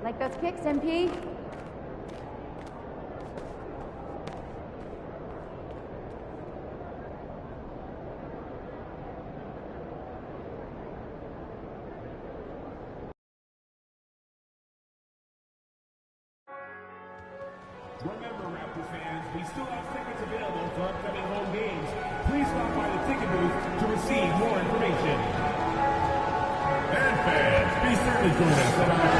Like those kicks, MP? Remember, Raptors fans, we still have tickets available for upcoming home games. Please stop by the ticket booth to receive more information. And fans, be sure to join us at our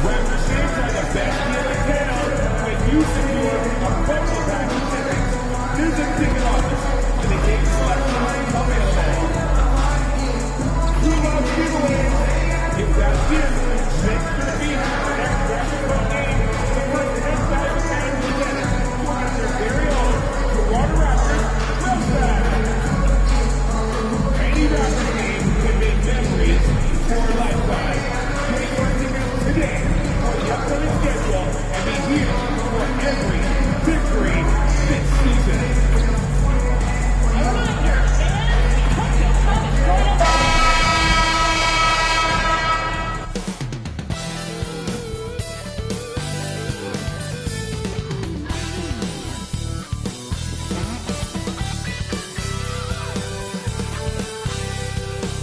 Raptors fans are the best deal in town when you secure a bundle pack of tickets. Visit ticket office for the game selection available. If that's you, make sure to be here for the next basketball game. The first 10,000 fans will get it. We'll get their very own Toronto Raptors website. Any Raptors game can make memories for a lifetime. Get your tickets today for the upcoming schedule and be here for every victory this season.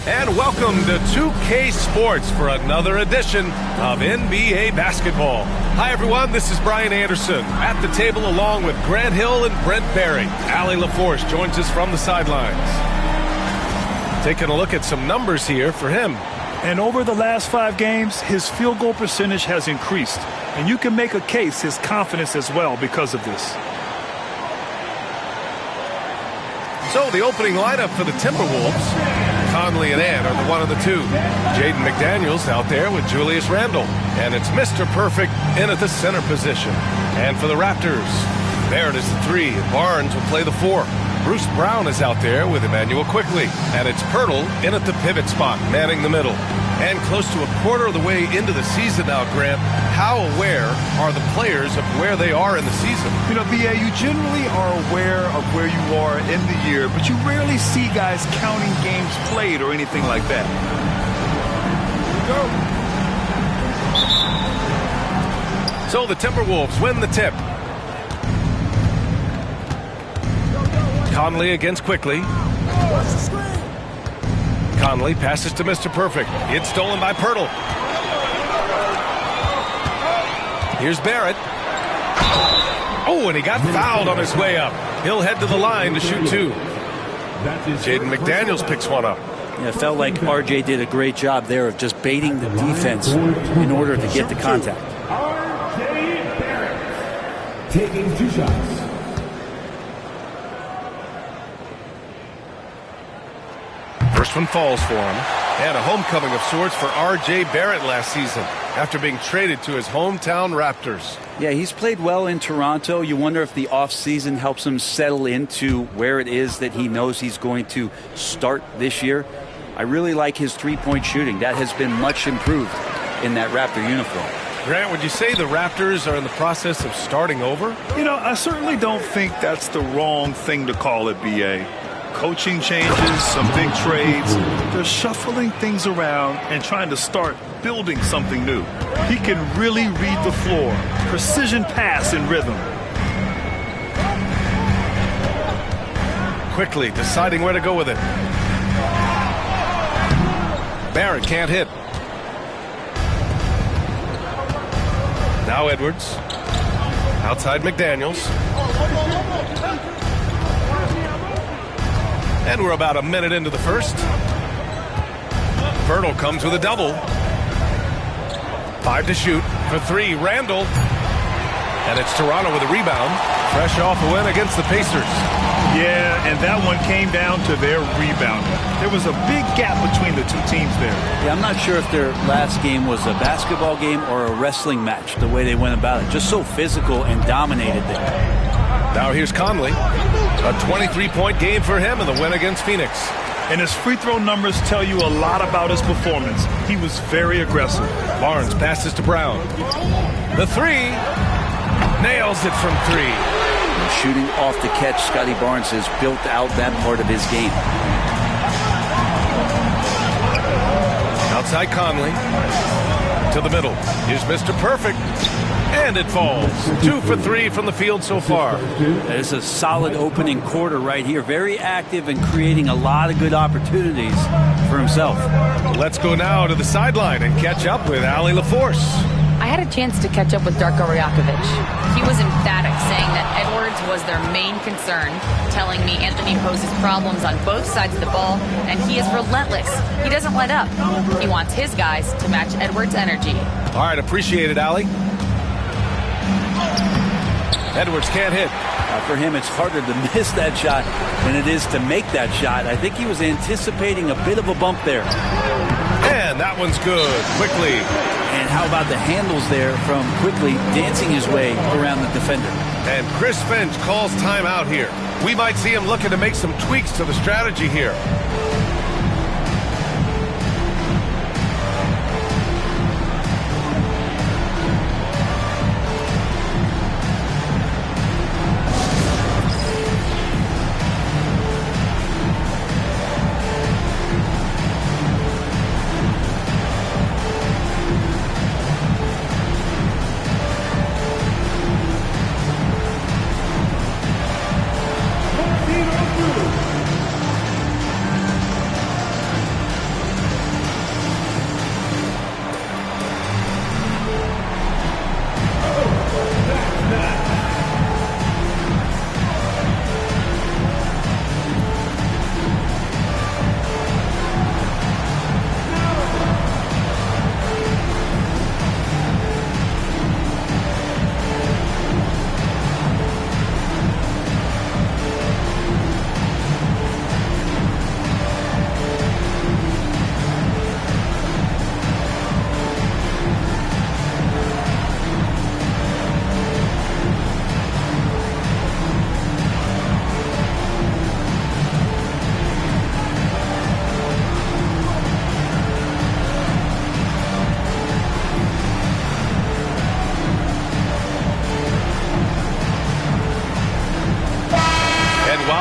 And welcome to 2K Sports for another edition of NBA basketball. Hi everyone, this is Brian Anderson at the table along with Grant Hill and Brent Barry. Allie LaForce joins us from the sidelines. Taking a look at some numbers here for him. And over the last 5 games, his field goal percentage has increased. And you can make a case his confidence as well because of this. So the opening lineup for the Timberwolves. Conley and Ant are the one of the two. Jaden McDaniels out there with Julius Randle. And it's Mr. Perfect in at the center position. And for the Raptors, Barrett is the 3. Barnes will play the 4. Bruce Brown is out there with Emmanuel Quickley. And it's Pirtle in at the pivot spot, manning the middle. And close to a quarter of the way into the season now, Grant, how aware are the players of where they are in the season? You know, BA, you generally are aware of where you are in the year, but you rarely see guys counting games played or anything like that. Here we go. So the Timberwolves win the tip. Conley against Quickley. Conley passes to Mr. Perfect. It's stolen by Pirtle. Here's Barrett. Oh, and he got fouled on his way up. He'll head to the line to shoot 2. Jaden McDaniels picks one up. Yeah, it felt like RJ did a great job there of just baiting the defense in order to get the contact. RJ Barrett taking 2 shots. First one falls for him. And a homecoming of sorts for R.J. Barrett last season after being traded to his hometown Raptors. Yeah, he's played well in Toronto. You wonder if the offseason helps him settle into where it is that he knows he's going to start this year. I really like his three-point shooting. That has been much improved in that Raptor uniform. Grant, would you say the Raptors are in the process of starting over? You know, I certainly don't think that's the wrong thing to call it, BA. Coaching changes, some big trades. They're shuffling things around and trying to start building something new. He can really read the floor. Precision pass and rhythm. Quickly deciding where to go with it. Barrett can't hit. Now Edwards. Outside McDaniels. And we're about a minute into the first. Pirtle comes with a double. 5 to shoot for 3. Randle. And it's Toronto with a rebound. Fresh off a win against the Pacers. Yeah, and that one came down to their rebound. There was a big gap between the two teams there. Yeah, I'm not sure if their last game was a basketball game or a wrestling match, the way they went about it. Just so physical and dominated there. Now here's Conley. A 23-point game for him in the win against Phoenix. And his free throw numbers tell you a lot about his performance. He was very aggressive. Barnes passes to Brown. The 3. Nails it from 3. And shooting off the catch, Scotty Barnes has built out that part of his game. Outside Conley. To the middle. Here's Mr. Perfect. And it falls. 2 for 3 from the field so far. That is a solid opening quarter right here. Very active and creating a lot of good opportunities for himself. Let's go now to the sideline and catch up with Allie LaForce. I had a chance to catch up with Darko Rajakovic. He was emphatic, saying that Edwards was their main concern, telling me Anthony poses problems on both sides of the ball, and he is relentless. He doesn't let up. He wants his guys to match Edwards' energy. All right, appreciate it, Allie. Edwards can't hit. For him, it's harder to miss that shot than it is to make that shot. I think he was anticipating a bit of a bump there. And that one's good. Quickly. And how about the handles there from Quickly dancing his way around the defender. And Chris Finch calls timeout here. We might see him looking to make some tweaks to the strategy here.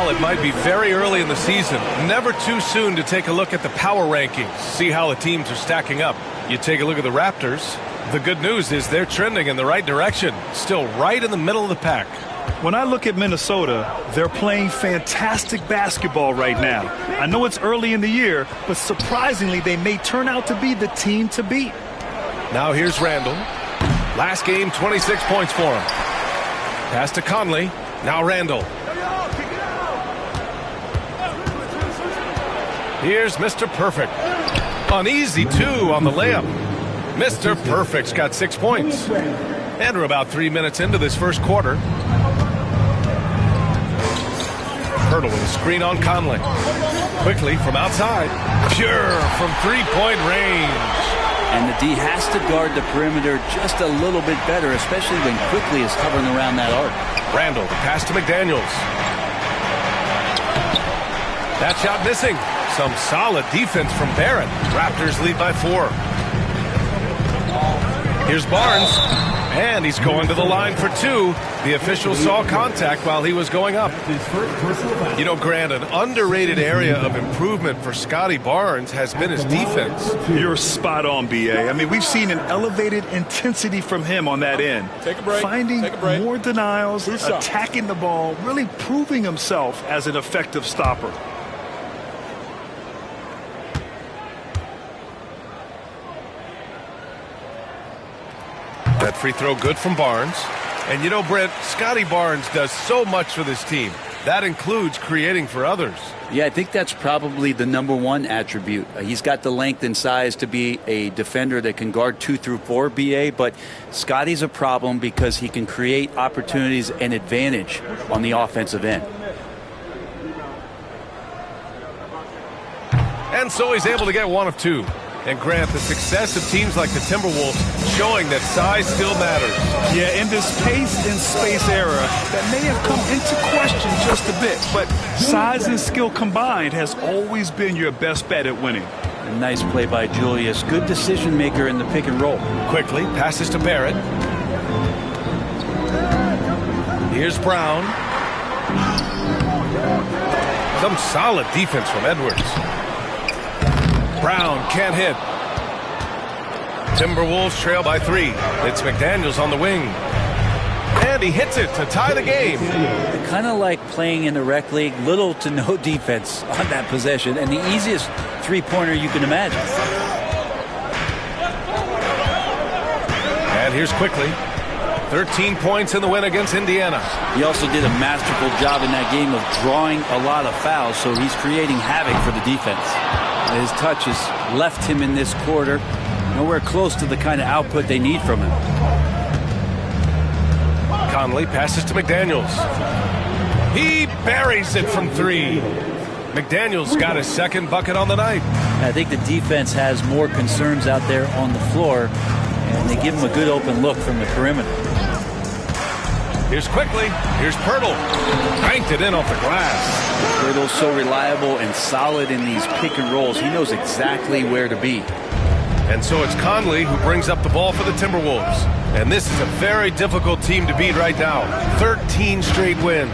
It might be very early in the season. Never too soon to take a look at the power rankings, see how the teams are stacking up. You take a look at the Raptors. The good news is they're trending in the right direction, still right in the middle of the pack. When I look at Minnesota, they're playing fantastic basketball right now. I know it's early in the year, but surprisingly, they may turn out to be the team to beat. Now here's Randall. Last game, 26 points for him. Pass to Conley. Now Randall. Here's Mr. Perfect. An easy 2 on the layup. Mr. Perfect's got 6 points. And we're about 3 minutes into this first quarter. Hurdle with a screen on Conley. Quickly from outside. Pure from three-point range. And the D has to guard the perimeter just a little bit better, especially when Quickly is hovering around that arc. Randall, the pass to McDaniels. That shot missing. Some solid defense from Barrett. Raptors lead by 4. Here's Barnes. And he's going to the line for 2. The official saw contact while he was going up. You know, Grant, an underrated area of improvement for Scotty Barnes has been his defense. You're spot on, B.A. I mean, we've seen an elevated intensity from him on that end. Take a break. Finding more denials, attacking the ball, really proving himself as an effective stopper. That free throw good from Barnes. And you know, Brent, Scotty Barnes does so much for this team. That includes creating for others. Yeah, I think that's probably the #1 attribute. He's got the length and size to be a defender that can guard 2 through 4, BA, but Scotty's a problem because he can create opportunities and advantage on the offensive end. And so he's able to get 1 of 2. And Grant, the success of teams like the Timberwolves showing that size still matters. Yeah, in this pace and space era, that may have come into question just a bit, but size and skill combined has always been your best bet at winning. A nice play by Julius. Good decision maker in the pick and roll. Quickly, passes to Barrett. Here's Brown. Some solid defense from Edwards. Brown can't hit. Timberwolves trail by 3. It's McDaniels on the wing. And he hits it to tie the game. Kind of like playing in the rec league, little to no defense on that possession, and the easiest three-pointer you can imagine. And here's quickly. 13 points in the win against Indiana. He also did a masterful job in that game of drawing a lot of fouls, so he's creating havoc for the defense. His touch has left him in this quarter nowhere close to the kind of output they need from him. Conley passes to McDaniels. He buries it from 3. McDaniels got his second bucket on the night. I think the defense has more concerns out there on the floor, and they give him a good open look from the perimeter. Here's quickly. Here's Pirtle. Banked it in off the glass. Pirtle's so reliable and solid in these pick and rolls. He knows exactly where to be. And so it's Conley who brings up the ball for the Timberwolves. And this is a very difficult team to beat right now. 13 straight wins.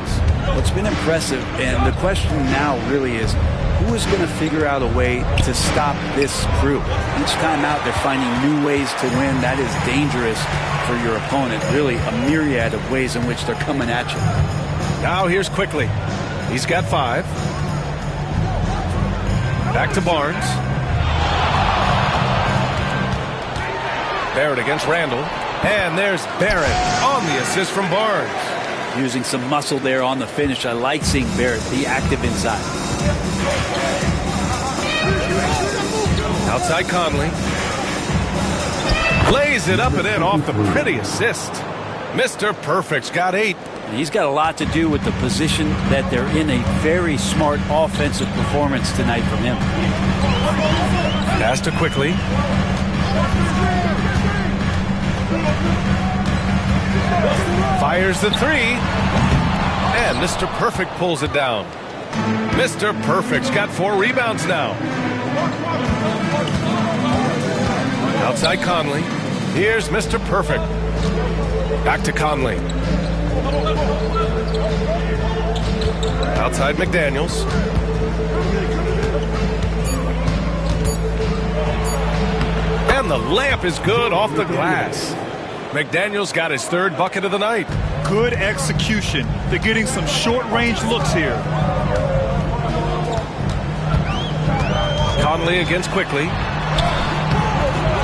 Well, it's been impressive, and the question now really is, who is going to figure out a way to stop this group? Each time out, they're finding new ways to win. That is dangerous for your opponent. Really, a myriad of ways in which they're coming at you. Now here's quickly. He's got 5. Back to Barnes. Barrett against Randall. And there's Barrett on the assist from Barnes. Using some muscle there on the finish. I like seeing Barrett be active inside. Outside Conley. Lays it up and in off the pretty assist. Mr. Perfect's got 8. And he's got a lot to do with the position that they're in. A very smart offensive performance tonight from him. Pass to quickly. Fires the 3. And Mr. Perfect pulls it down. Mr. Perfect's got 4 rebounds now. Outside Conley. Here's Mr. Perfect. Back to Conley. Outside McDaniels. And the layup is good off the glass. McDaniels got his 3rd bucket of the night. Good execution. They're getting some short-range looks here. Conley against quickly.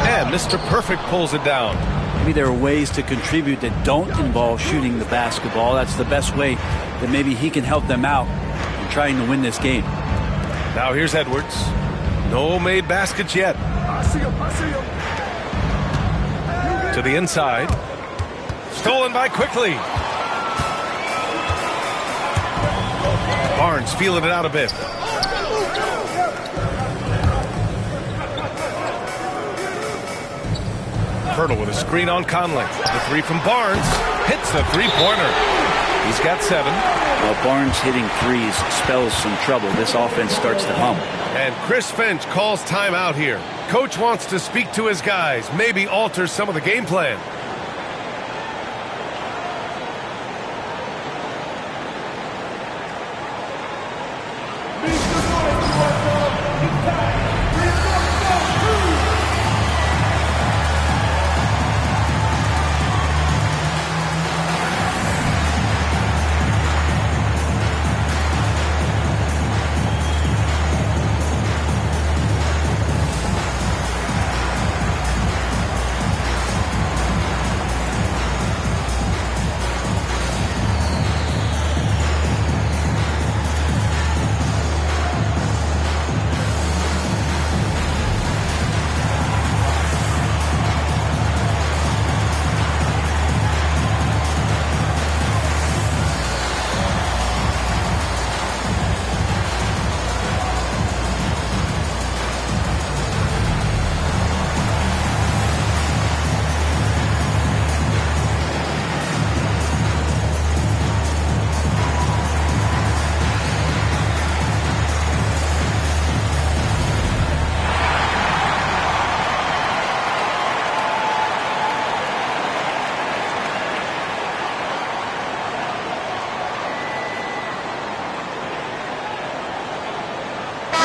And Mr. Perfect pulls it down. Maybe there are ways to contribute that don't involve shooting the basketball. That's the best way that maybe he can help them out in trying to win this game. Now here's Edwards. No made baskets yet. To the inside. Stolen by quickly. Barnes feeling it out a bit. Pirtle with a screen on Conley. The 3 from Barnes. Hits the 3-pointer. He's got 7. Well, Barnes hitting 3s spells some trouble. This offense starts to hum. And Chris Finch calls timeout here. Coach wants to speak to his guys, maybe alter some of the game plan.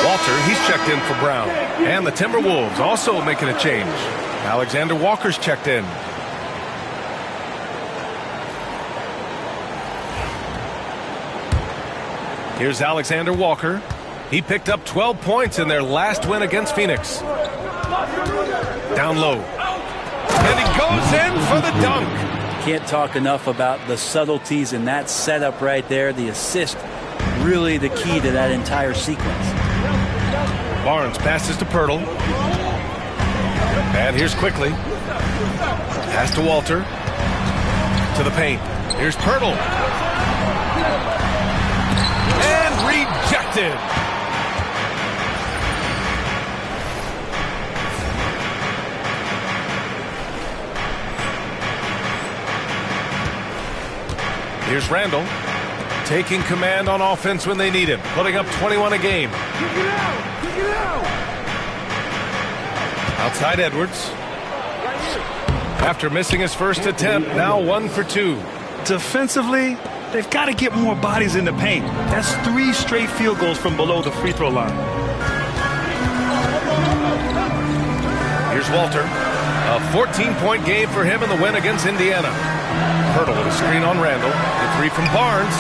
Walter, he's checked in for Brown. And the Timberwolves also making a change. Alexander Walker's checked in. Here's Alexander Walker. He picked up 12 points in their last win against Phoenix. Down low. And he goes in for the dunk. Can't talk enough about the subtleties in that setup right there. The assist, really the key to that entire sequence. Barnes passes to Pirtle. And here's Quickly. Pass to Walter. To the paint. Here's Pirtle. And rejected. Here's Randall, taking command on offense when they need him, putting up 21 a game. Outside Edwards. After missing his first attempt, now 1 for 2. Defensively, they've got to get more bodies in the paint. That's 3 straight field goals from below the free throw line. Here's Walter. A 14-point game for him in the win against Indiana. Pirtle with a screen on Randall. The 3 from Barnes.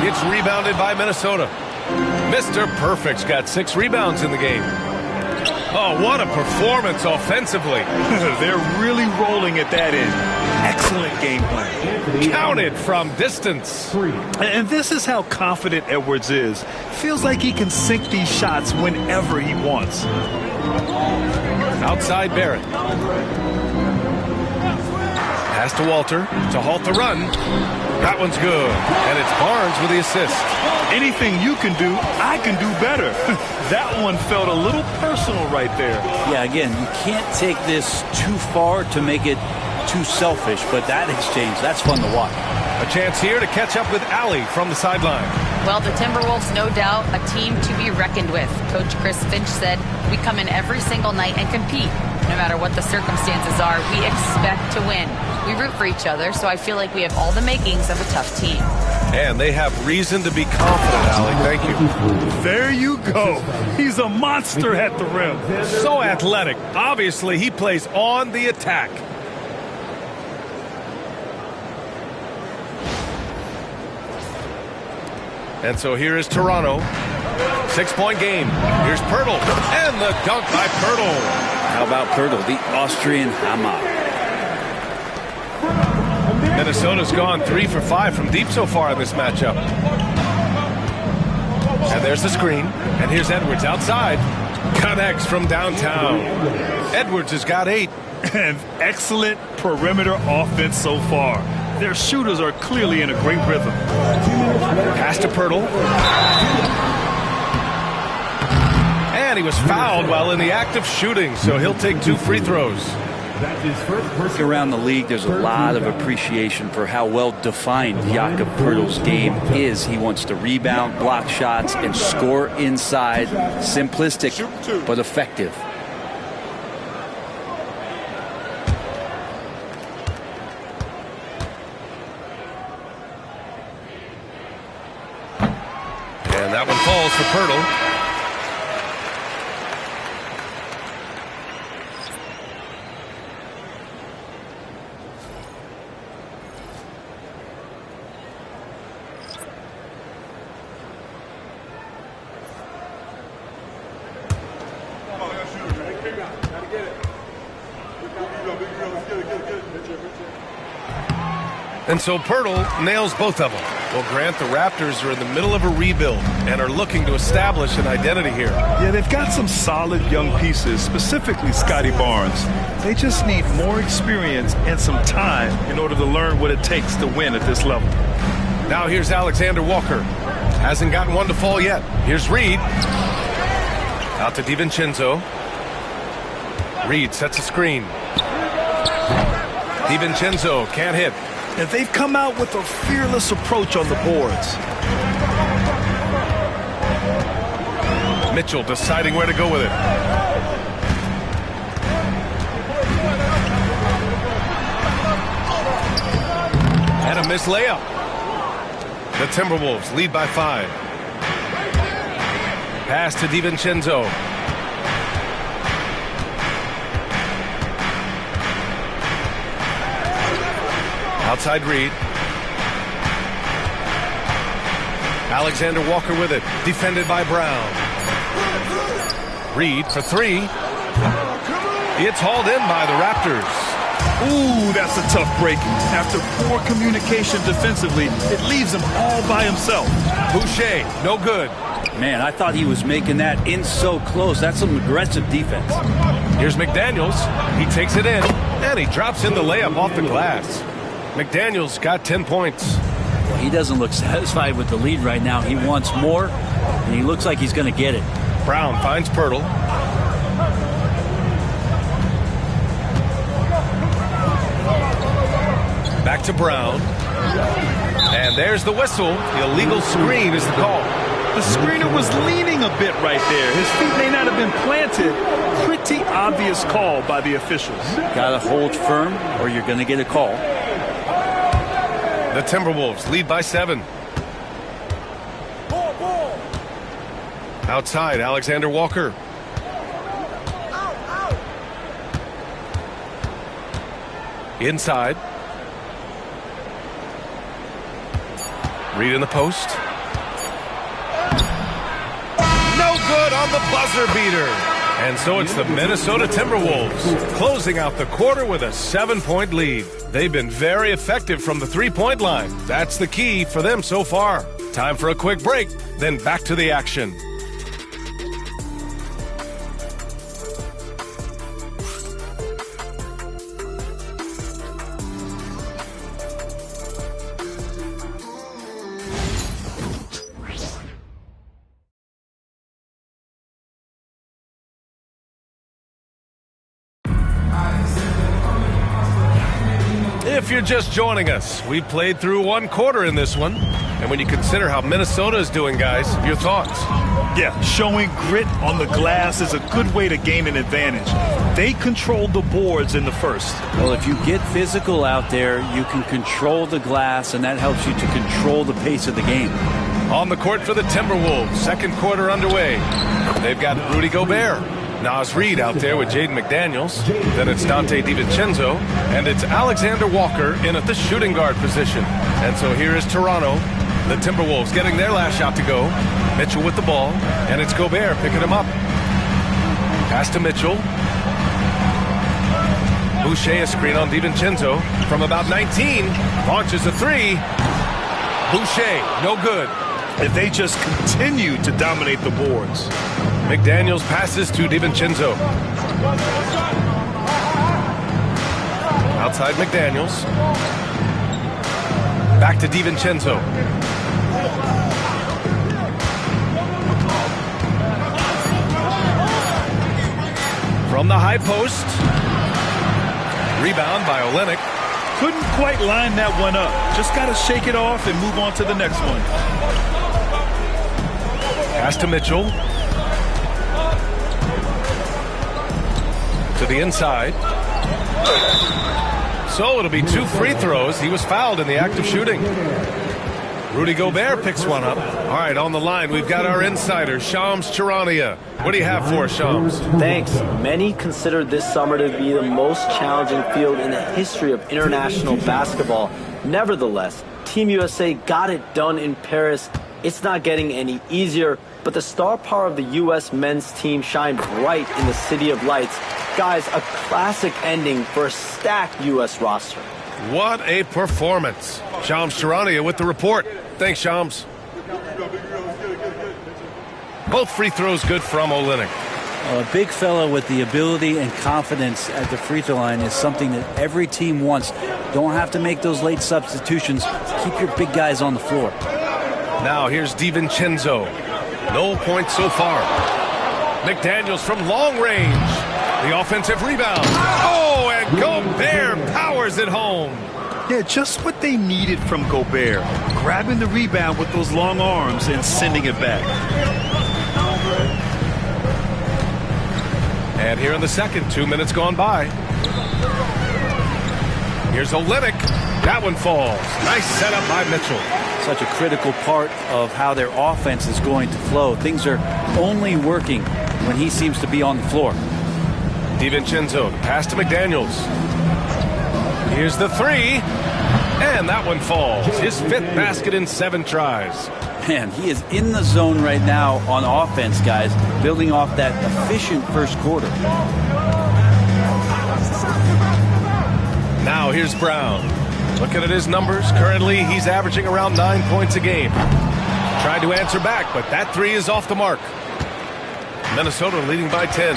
It's rebounded by Minnesota. Mr. Perfect's got 6 rebounds in the game. Oh, what a performance offensively. They're really rolling at that end. Excellent game plan. Counted from distance. And this is how confident Edwards is. Feels like he can sink these shots whenever he wants. Outside Barrett. Pass to Walter to halt the run. That one's good. And it's Barnes with the assist. Anything you can do, I can do better. That one felt a little personal right there. Yeah, again, you can't take this too far to make it too selfish, but that exchange, that's fun to watch. A chance here to catch up with Allie from the sideline. Well, the Timberwolves, no doubt, a team to be reckoned with. Coach Chris Finch said, we come in every single night and compete. No matter what the circumstances are, we expect to win. We root for each other, so I feel like we have all the makings of a tough team. And they have reason to be confident, Allie. Thank you. There you go. He's a monster at the rim. So athletic. Obviously, he plays on the attack. And so here is Toronto. 6-point game. Here's Pirtle. And the dunk by Pirtle. How about Pirtle, the Austrian Hammer? Minnesota's gone 3 for 5 from deep so far in this matchup. And there's the screen. And here's Edwards outside. Connects from downtown. Edwards has got 8. And excellent perimeter offense so far. Their shooters are clearly in a great rhythm. Pass to Pirtle. And he was fouled while in the act of shooting, so he'll take 2 free throws. Around the league, there's a lot of appreciation for how well defined Jakob Pirtle's game is. He wants to rebound, block shots, and score inside. Simplistic, but effective. And that one falls for Pirtle. And so Pirtle nails both of them. Well, Grant, the Raptors are in the middle of a rebuild and are looking to establish an identity here. Yeah, they've got some solid young pieces, specifically Scotty Barnes. They just need more experience and some time in order to learn what it takes to win at this level. Now here's Alexander Walker. Hasn't gotten one to fall yet. Here's Reed. Out to DiVincenzo. Reed sets a screen. DiVincenzo can't hit. And they've come out with a fearless approach on the boards. Mitchell deciding where to go with it. And a missed layup. The Timberwolves lead by 5. Pass to DiVincenzo. Outside Reed. Alexander Walker with it. Defended by Brown. Reed for three. It's hauled in by the Raptors. Ooh, that's a tough break. After poor communication defensively, it leaves him all by himself. Boucher, no good. Man, I thought he was making that in so close. That's some aggressive defense. Here's McDaniels. He takes it in, and he drops in the layup off the glass. McDaniels got 10 points. Well, he doesn't look satisfied with the lead right now. He wants more, and he looks like he's going to get it. Brown finds Pirtle. Back to Brown. And there's the whistle. The illegal screen is the call. The screener was leaning a bit right there. His feet may not have been planted. Pretty obvious call by the officials. Got to hold firm or you're going to get a call. The Timberwolves lead by 7. Outside, Alexander Walker. Inside. Reed in the post. No good on the buzzer beater. And so it's the Minnesota Timberwolves closing out the quarter with a 7-point lead. They've been very effective from the three-point line. That's the key for them so far. Time for a quick break, then back to the action. If you're just joining us, we played through one quarter in this one. And when you consider how Minnesota is doing, guys, your thoughts? Yeah, showing grit on the glass is a good way to gain an advantage. They controlled the boards in the first. Well, if you get physical out there, you can control the glass, and that helps you to control the pace of the game. On the court for the Timberwolves, second quarter underway. They've got Rudy Gobert. Naz Reid out there with Jaden McDaniels. Then it's Dante DiVincenzo. And it's Alexander Walker in at the shooting guard position. And so here is Toronto. The Timberwolves getting their last shot to go. Mitchell with the ball. And it's Gobert picking him up. Pass to Mitchell. Boucher a screen on DiVincenzo. From about 19. Launches a three. Boucher, no good. And they just continue to dominate the boards. McDaniels passes to DiVincenzo. Outside McDaniels. Back to DiVincenzo. From the high post. Rebound by Olynyk. Couldn't quite line that one up. Just got to shake it off and move on to the next one. Pass to Mitchell. To the inside. So it'll be 2 free throws. He was fouled in the act of shooting. Rudy Gobert picks one up. All right, on the line, we've got our insider, Shams Charania. What do you have for us, Shams? Thanks. Many consider this summer to be the most challenging field in the history of international basketball. Nevertheless, Team USA got it done in Paris. It's not getting any easier, but the star power of the U.S. men's team shined bright in the City of Lights. Guys, a classic ending for a stacked U.S. roster. What a performance. Shams Charania with the report. Thanks, Shams. Both free throws good from Olynyk. A big fella with the ability and confidence at the free throw line is something that every team wants. Don't have to make those late substitutions. Keep your big guys on the floor. Now here's DiVincenzo. No points so far. McDaniels from long range. The offensive rebound. Oh, and Gobert powers it home. Yeah, just what they needed from Gobert. Grabbing the rebound with those long arms and sending it back. And here in the second, 2 minutes gone by. Here's Olynyk. That one falls. Nice setup by Mitchell. Such a critical part of how their offense is going to flow. Things are only working when he seems to be on the floor. DiVincenzo, pass to McDaniels. Here's the three. And that one falls. His 5th basket in 7 tries. Man, he is in the zone right now on offense, guys, building off that efficient first quarter. Now here's Brown. Looking at his numbers, currently he's averaging around 9 points a game. Tried to answer back, but that 3 is off the mark. Minnesota leading by 10.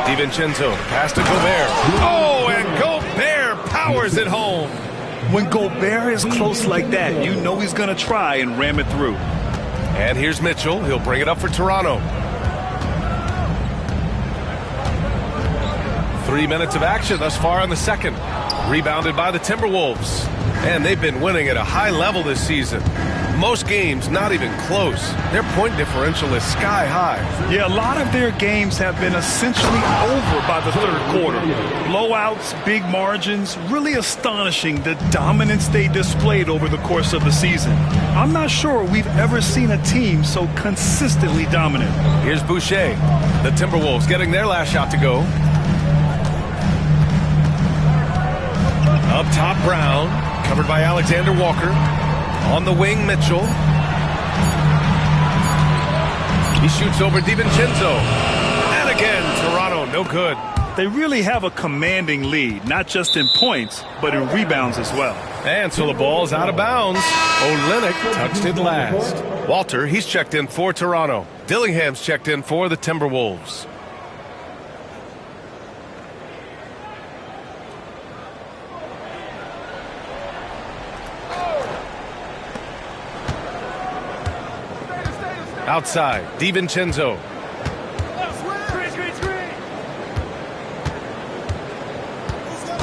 DiVincenzo, pass to Gobert. Oh, and Gobert powers it home. When Gobert is close like that, you know he's going to try and ram it through. And here's Mitchell. He'll bring it up for Toronto. 3 minutes of action thus far in the second. Rebounded by the Timberwolves. And they've been winning at a high level this season. Most games not even close. Their point differential is sky high. Yeah, a lot of their games have been essentially over by the third quarter. Blowouts, big margins, really astonishing the dominance they displayed over the course of the season. I'm not sure we've ever seen a team so consistently dominant. Here's Boucher. The Timberwolves getting their last shot to go. Up top, Brown, covered by Alexander Walker. On the wing, Mitchell. He shoots over DiVincenzo. And again, Toronto, no good. They really have a commanding lead, not just in points, but in rebounds as well. And so the ball's out of bounds. Olynyk touched it last. Walter, he's checked in for Toronto. Dillingham's checked in for the Timberwolves. Outside, DiVincenzo.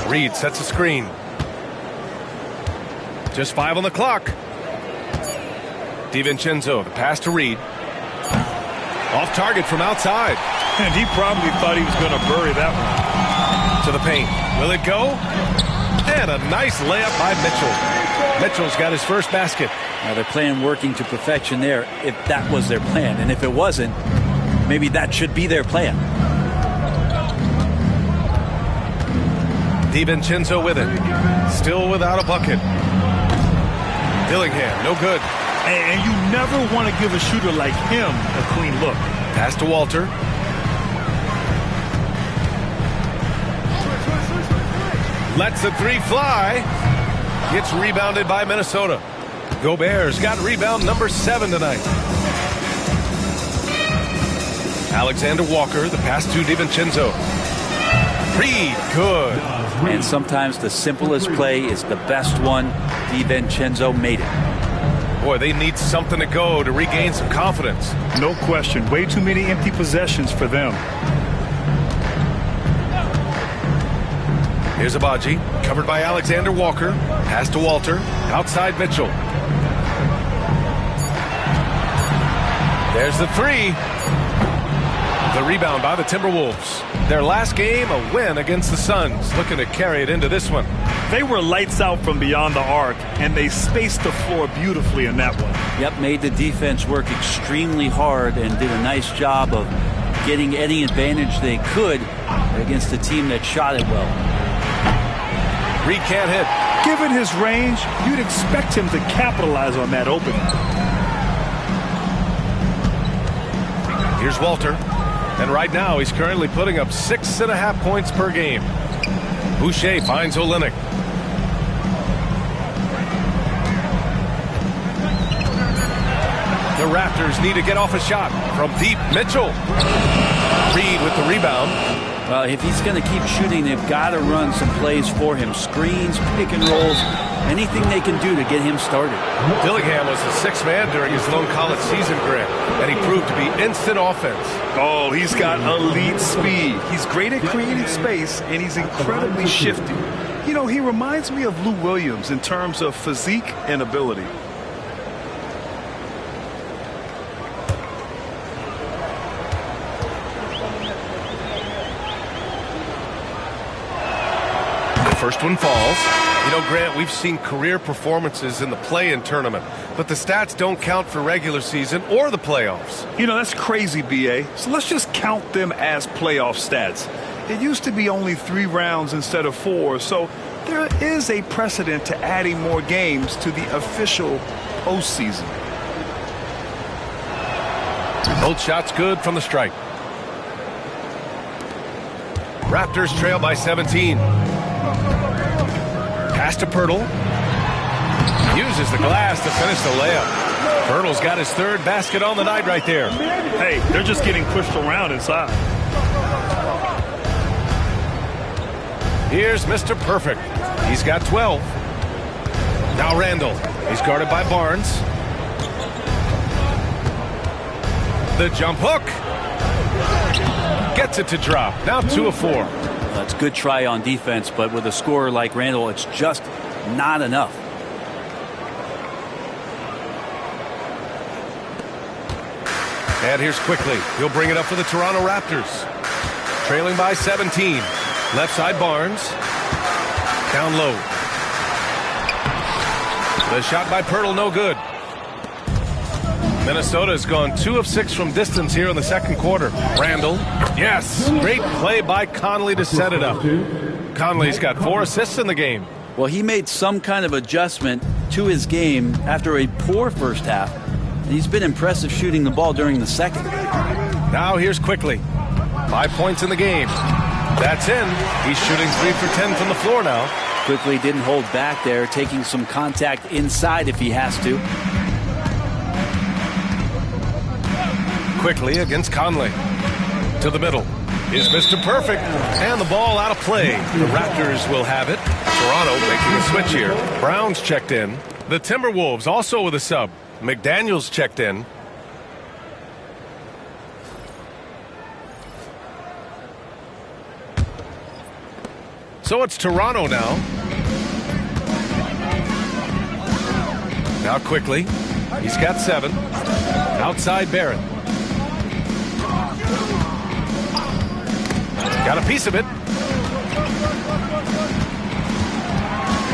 Reed sets a screen. Just 5 on the clock. DiVincenzo, the pass to Reed. Off target from outside. And he probably thought he was going to bury that one. To the paint. Will it go? And a nice layup by Mitchell. Mitchell's got his first basket. Now their plan working to perfection there, if that was their plan. And if it wasn't, maybe that should be their plan. DiVincenzo with it. Still without a bucket. Dillingham, no good. And you never want to give a shooter like him a clean look. Pass to Walter. Lets the 3 fly. Gets rebounded by Minnesota. Gobert's got rebound number 7 tonight. Alexander Walker, the pass to DiVincenzo. Reed, good. And sometimes the simplest play is the best one. DiVincenzo made it. Boy, they need something to go to regain some confidence. No question. Way too many empty possessions for them. Here's Abaji, covered by Alexander Walker. Pass to Walter. Outside Mitchell. There's the 3. The rebound by the Timberwolves. Their last game, a win against the Suns. Looking to carry it into this one. They were lights out from beyond the arc, and they spaced the floor beautifully in that one. Yep, made the defense work extremely hard and did a nice job of getting any advantage they could against a team that shot it well. Reed can't hit. Given his range, you'd expect him to capitalize on that opening. Here's Walter. And right now, he's currently putting up 6.5 points per game. Boucher finds Olynyk. The Raptors need to get off a shot from deep. Mitchell. Reed with the rebound. Well, if he's going to keep shooting, they've got to run some plays for him. Screens, pick and rolls, anything they can do to get him started. Dillingham was the 6th man during his lone college season, Grant, and he proved to be instant offense. Oh, he's got elite speed. He's great at creating space, and he's incredibly shifty. You know, he reminds me of Lou Williams in terms of physique and ability. First one falls. You know, Grant, we've seen career performances in the play-in tournament, but the stats don't count for regular season or the playoffs. You know, that's crazy, B.A. So let's just count them as playoff stats. It used to be only 3 rounds instead of 4, so there is a precedent to adding more games to the official postseason. Both shots good from the strike. Raptors trail by 17. Pass to Pirtle. Uses the glass to finish the layup. Pirtle's got his third basket on the night right there. Hey, they're just getting pushed around inside. Here's Mr. Perfect. He's got 12. Now Randall. He's guarded by Barnes. The jump hook. Gets it to drop. Now 2 of 4. That's a good try on defense, but with a scorer like Randall, it's just not enough. And here's Quickly. He'll bring it up for the Toronto Raptors. Trailing by 17. Left side Barnes. Down low. The shot by Pirtle, no good. Minnesota has gone 2 of 6 from distance here in the second quarter. Randall. Yes. Great play by Conley to set it up. Conley's got 4 assists in the game. Well, he made some kind of adjustment to his game after a poor first half. He's been impressive shooting the ball during the second. Now here's Quickly. 5 points in the game. That's in. He's shooting 3 for 10 from the floor now. Quickly didn't hold back there, taking some contact inside if he has to. Quickly against Conley. To the middle is Mr. Perfect. And the ball out of play. The Raptors will have it. Toronto making a switch here. Brown's checked in. The Timberwolves also with a sub. McDaniels checked in. So it's Toronto now. Now Quickly. He's got 7. Outside Barrett. Got a piece of it.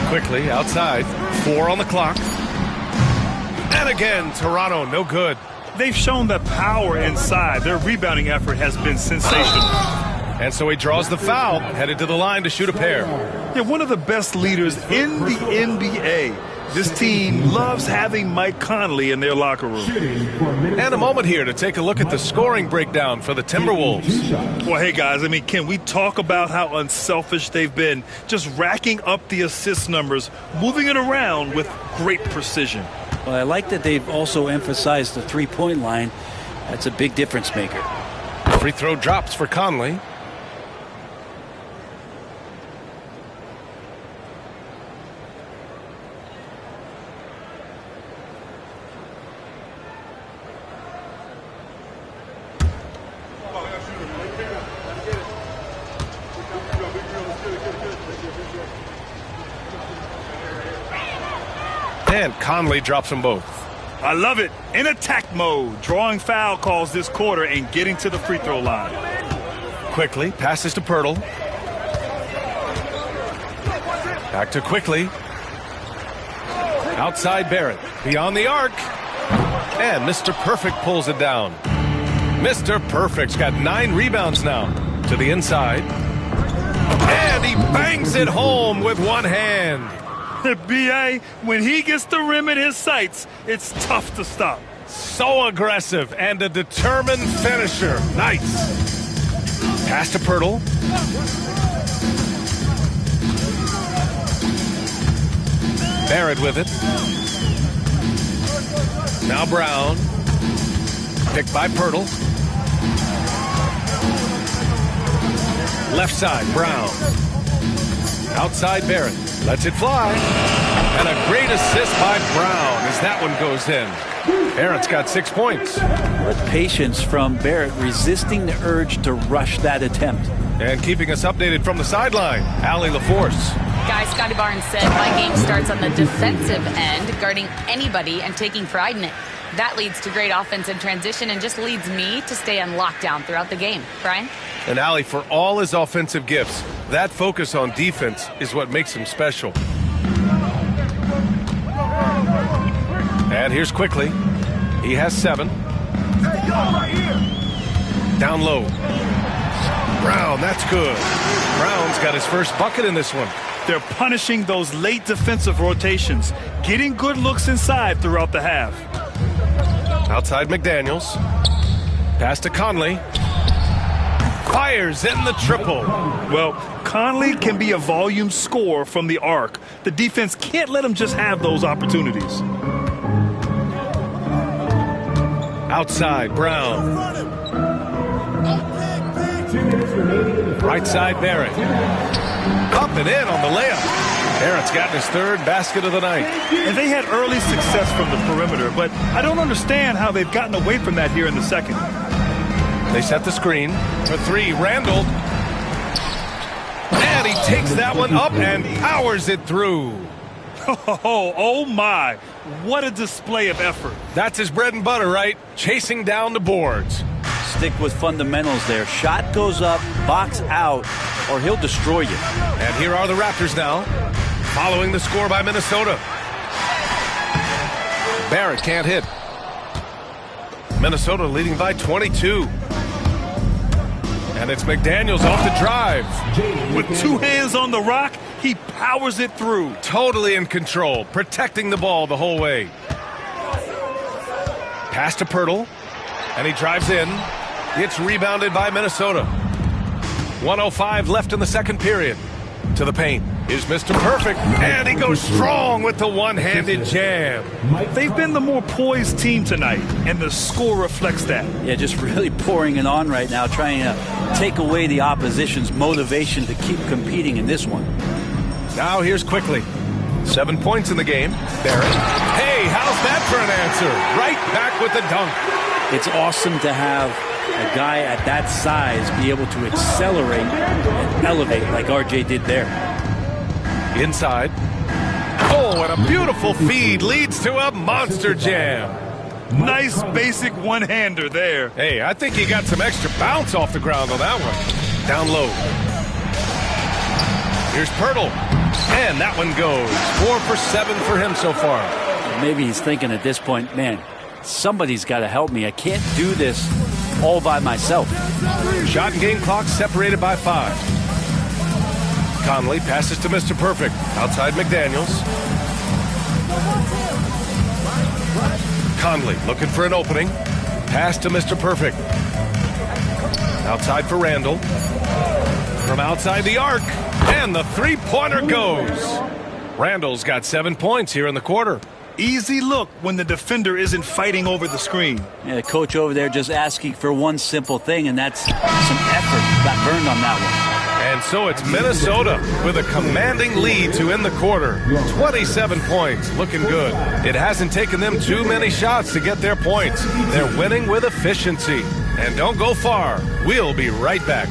Quickly outside. 4 on the clock. And again, Toronto, no good. They've shown the power inside. Their rebounding effort has been sensational. And so he draws the foul, headed to the line to shoot a pair. Yeah, one of the best leaders in the NBA. This team loves having Mike Conley in their locker room. And a moment here to take a look at the scoring breakdown for the Timberwolves. Well, hey, guys, I mean, can we talk about how unselfish they've been? Just racking up the assist numbers, moving it around with great precision. Well, I like that they've also emphasized the three-point line. That's a big difference maker. Free throw drops for Conley. And Conley drops them both. I love it. In attack mode, drawing foul calls this quarter and getting to the free throw line. Quickly passes to Pirtle. Back to Quickly. Outside Barrett. Beyond the arc. And Mr. Perfect pulls it down. Mr. Perfect's got 9 rebounds now. To the inside. And he bangs it home with one hand. B.A., when he gets the rim in his sights, it's tough to stop. So aggressive and a determined finisher. Nice. Pass to Pirtle. Barrett with it. Now Brown. Picked by Pirtle. Left side, Brown. Outside Barrett. Lets it fly. And a great assist by Brown as that one goes in. Barrett's got 6 points. With patience from Barrett, resisting the urge to rush that attempt. And keeping us updated from the sideline, Allie LaForce. Guys, Scotty Barnes said, my game starts on the defensive end, guarding anybody and taking pride in it. That leads to great offensive transition and just leads me to stay on lockdown throughout the game. Brian? And Allie, for all his offensive gifts, that focus on defense is what makes him special. And here's Quickly. He has 7. Down low. Brown, that's good. Brown's got his first bucket in this one. They're punishing those late defensive rotations, getting good looks inside throughout the half. Outside McDaniels. Pass to Conley. Fires in the triple. Well, Conley can be a volume scorer from the arc. The defense can't let him just have those opportunities. Outside, Brown. Right side, Barrett. Up and in on the layup. Barrett's gotten his third basket of the night. And they had early success from the perimeter, but I don't understand how they've gotten away from that here in the second. They set the screen for three. Randall. And he takes that one up and powers it through. Oh my. What a display of effort. That's his bread and butter, right? Chasing down the boards. Stick with fundamentals there. Shot goes up, box out, or he'll destroy you. And here are the Raptors now, following the score by Minnesota. Barrett can't hit. Minnesota leading by 22. And it's McDaniels off the drive. With two hands on the rock, he powers it through. Totally in control, protecting the ball the whole way. Pass to Pirtle, and he drives in. It's rebounded by Minnesota. 1:05 left in the second period. To the paint is Mr. Perfect, and he goes strong with the one-handed jam. They've been the more poised team tonight, and the score reflects that. Yeah, just really pouring it on right now, trying to take away the opposition's motivation to keep competing in this one. Now here's Quickly. 7 points in the game. Barrett. Hey, how's that for an answer? Right back with the dunk. It's awesome to have a guy at that size be able to accelerate and elevate like RJ did there. Inside. Oh, and a beautiful feed leads to a monster jam. Nice basic one-hander there. Hey, I think he got some extra bounce off the ground on that one. Down low. Here's Pirtle. And that one goes. 4 for 7 for him so far. Maybe he's thinking at this point, man, somebody's got to help me. I can't do this all by myself. Shot and game clock separated by 5. Conley passes to Mr. Perfect. Outside McDaniels. Conley looking for an opening. Pass to Mr. Perfect. Outside for Randall. From outside the arc. And the three-pointer goes. Randall's got 7 points here in the quarter. Easy look when the defender isn't fighting over the screen. Yeah, the coach over there just asking for one simple thing, and that's some effort. Got burned on that one. And so it's Minnesota with a commanding lead to end the quarter. 27 points, looking good. It hasn't taken them too many shots to get their points. They're winning with efficiency. And don't go far. We'll be right back.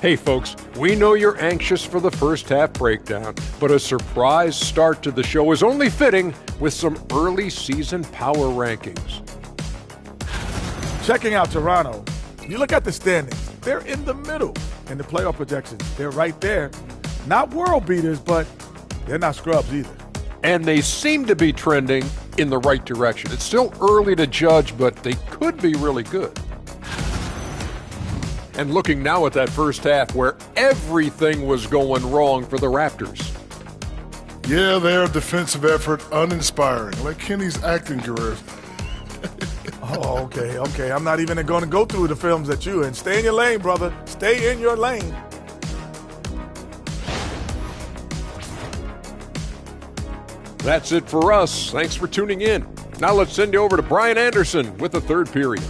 Hey folks, we know you're anxious for the first half breakdown, but a surprise start to the show is only fitting with some early season power rankings. Checking out Toronto, you look at the standings, they're in the middle. In the playoff projections, they're right there. Not world beaters, but they're not scrubs either. And they seem to be trending in the right direction. It's still early to judge, but they could be really good. And looking now at that first half where everything was going wrong for the Raptors. Yeah, their defensive effort uninspiring, like Kenny's acting career. Oh, okay. I'm not even going to go through the films that you in. Stay in your lane, brother. Stay in your lane. That's it for us. Thanks for tuning in. Now let's send you over to Brian Anderson with the third period.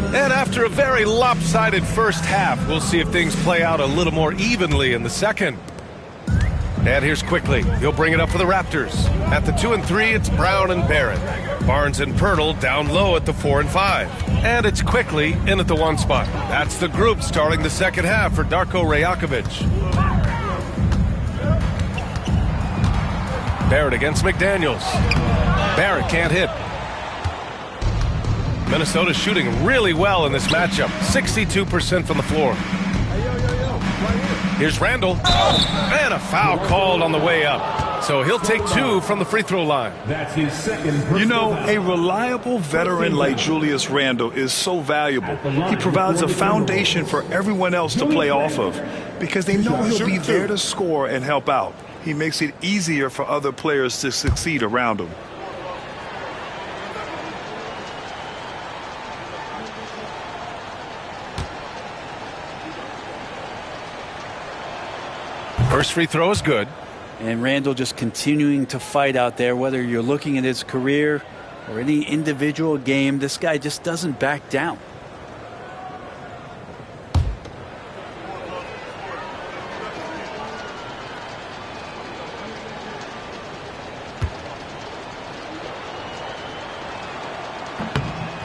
And after a very lopsided first half, we'll see if things play out a little more evenly in the second. And here's Quickly. He'll bring it up for the Raptors. At the 2 and 3, it's Brown and Barrett. Barnes and Pirtle down low at the 4 and 5. And it's Quickly in at the 1 spot. That's the group starting the second half for Darko Rajakovic. Barrett against McDaniels. Barrett can't hit. Minnesota shooting really well in this matchup. 62% from the floor. Here's Randall. And a foul called on the way up. So he'll take 2 from the free throw line. That's his second. You know, a reliable veteran like Julius Randle is so valuable. He provides a foundation for everyone else to play off of because they know he'll be there to score and help out. He makes it easier for other players to succeed around him. First free throw is good. And Randall just continuing to fight out there, whether you're looking at his career or any individual game. This guy just doesn't back down.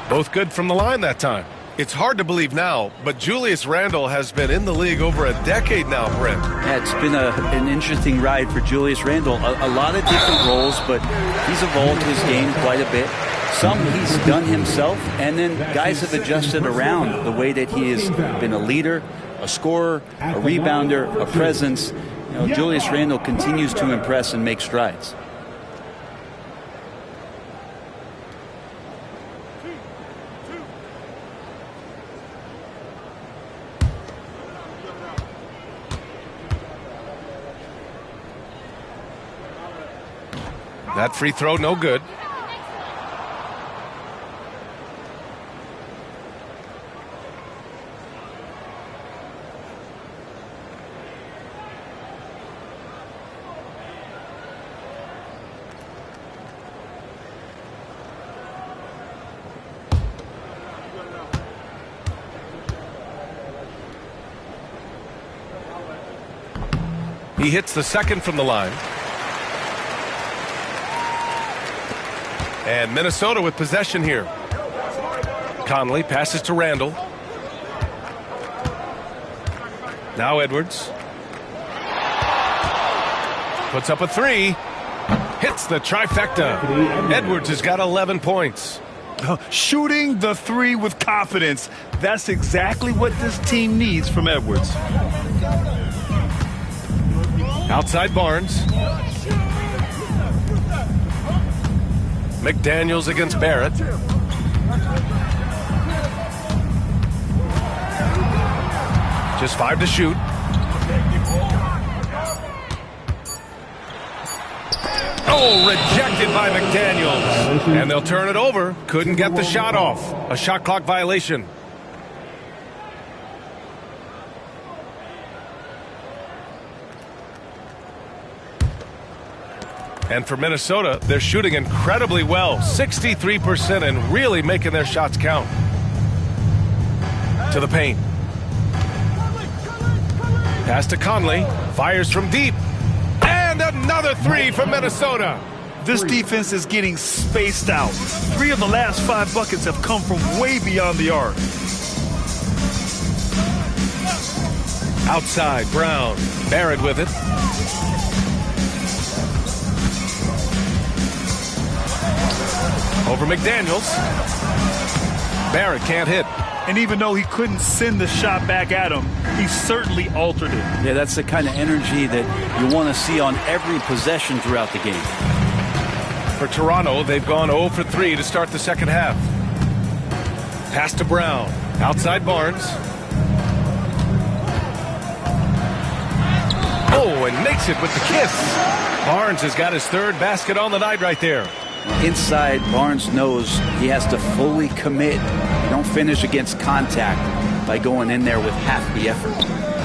Both good from the line that time. It's hard to believe now, but Julius Randle has been in the league over a decade now, Brent. Yeah, it's been an interesting ride for Julius Randle. A lot of different roles, but he's evolved his game quite a bit. Some he's done himself, and then guys have adjusted around the way that he has been a leader, a scorer, a rebounder, a presence. You know, Julius Randle continues to impress and make strides. That free throw, no good. He hits the second from the line. And Minnesota with possession here. Conley passes to Randall. Now Edwards. Puts up a 3. Hits the trifecta. Edwards has got 11 points. Shooting the 3 with confidence. That's exactly what this team needs from Edwards. Outside Barnes. McDaniels against Barrett. Just 5 to shoot. Oh, rejected by McDaniels. And they'll turn it over. Couldn't get the shot off. A shot clock violation. And for Minnesota, they're shooting incredibly well, 63%, and really making their shots count. To the paint. Pass to Conley, fires from deep, and another 3 from Minnesota. This defense is getting spaced out. 3 of the last 5 buckets have come from way beyond the arc. Outside, Brown, Barrett with it. Over McDaniels. Barrett can't hit. And even though he couldn't send the shot back at him, he certainly altered it. Yeah, that's the kind of energy that you want to see on every possession throughout the game. For Toronto, they've gone 0 for 3 to start the second half. Pass to Brown. Outside Barnes. Oh, and makes it with the kiss. Barnes has got his 3rd basket on the night right there. Inside, Barnes knows he has to fully commit. You don't finish against contact by going in there with half the effort.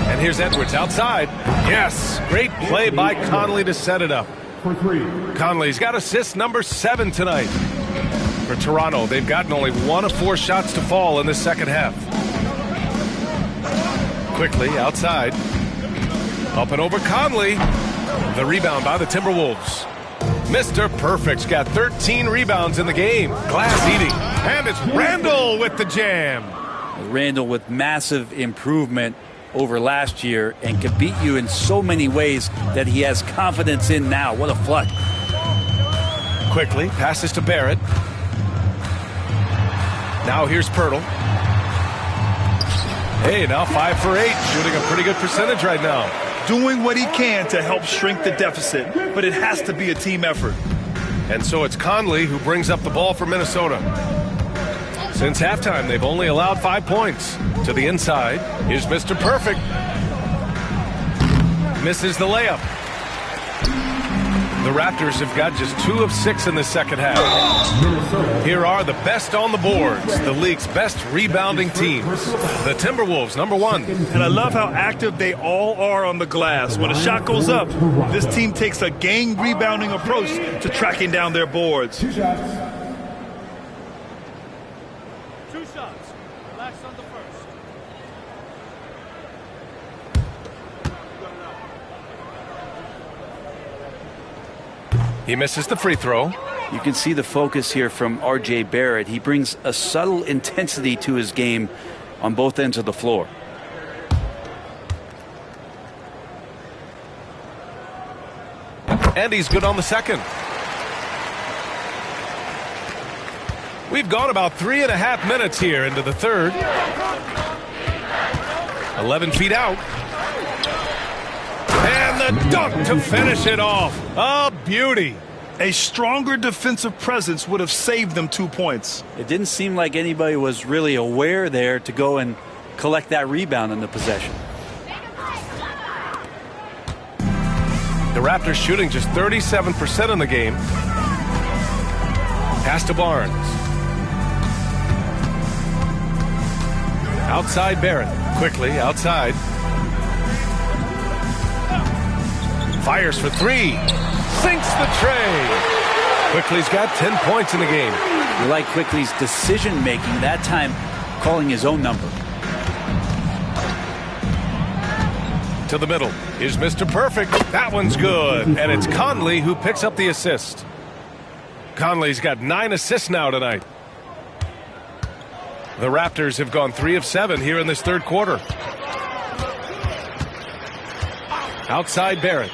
And here's Edwards outside. Yes, great play by Conley to set it up. Conley's got assist number 7 tonight. For Toronto, they've gotten only 1 of 4 shots to fall in the second half. Quickly outside. Up and over Conley. The rebound by the Timberwolves. Mr. Perfect's got 13 rebounds in the game. Glass eating. And it's Randall with the jam. Randall with massive improvement over last year and can beat you in so many ways that he has confidence in now. What a flood. Quickly passes to Barrett. Now here's Pirtle. Hey, now 5 for 8, shooting a pretty good percentage right now. Doing what he can to help shrink the deficit, but it has to be a team effort. And so it's Conley who brings up the ball for Minnesota. Since halftime, they've only allowed 5 points. To the inside, here's Mr. Perfect. Misses the layup. The Raptors have got just 2 of 6 in the second half. Here are the best on the boards, the league's best rebounding teams. The Timberwolves, number 1. And I love how active they all are on the glass. When a shot goes up, this team takes a game rebounding approach to tracking down their boards. 2 shots. Relax on the first. He misses the free throw. You can see the focus here from R.J. Barrett. He brings a subtle intensity to his game on both ends of the floor. And he's good on the second. We've gone about 3.5 minutes here into the third. 11 feet out. And the dunk to finish it off. A beauty. A stronger defensive presence would have saved them 2 points. It didn't seem like anybody was really aware there to go and collect that rebound in the possession. The Raptors shooting just 37% in the game. Pass to Barnes. Outside Barrett. Quickly outside. Fires for 3. Sinks the tray. Quickly's got 10 points in the game. You like Quickly's decision making, that time calling his own number. To the middle. Here's Mr. Perfect. That one's good. And it's Conley who picks up the assist. Conley's got 9 assists now tonight. The Raptors have gone 3 of 7 here in this third quarter. Outside Barrett.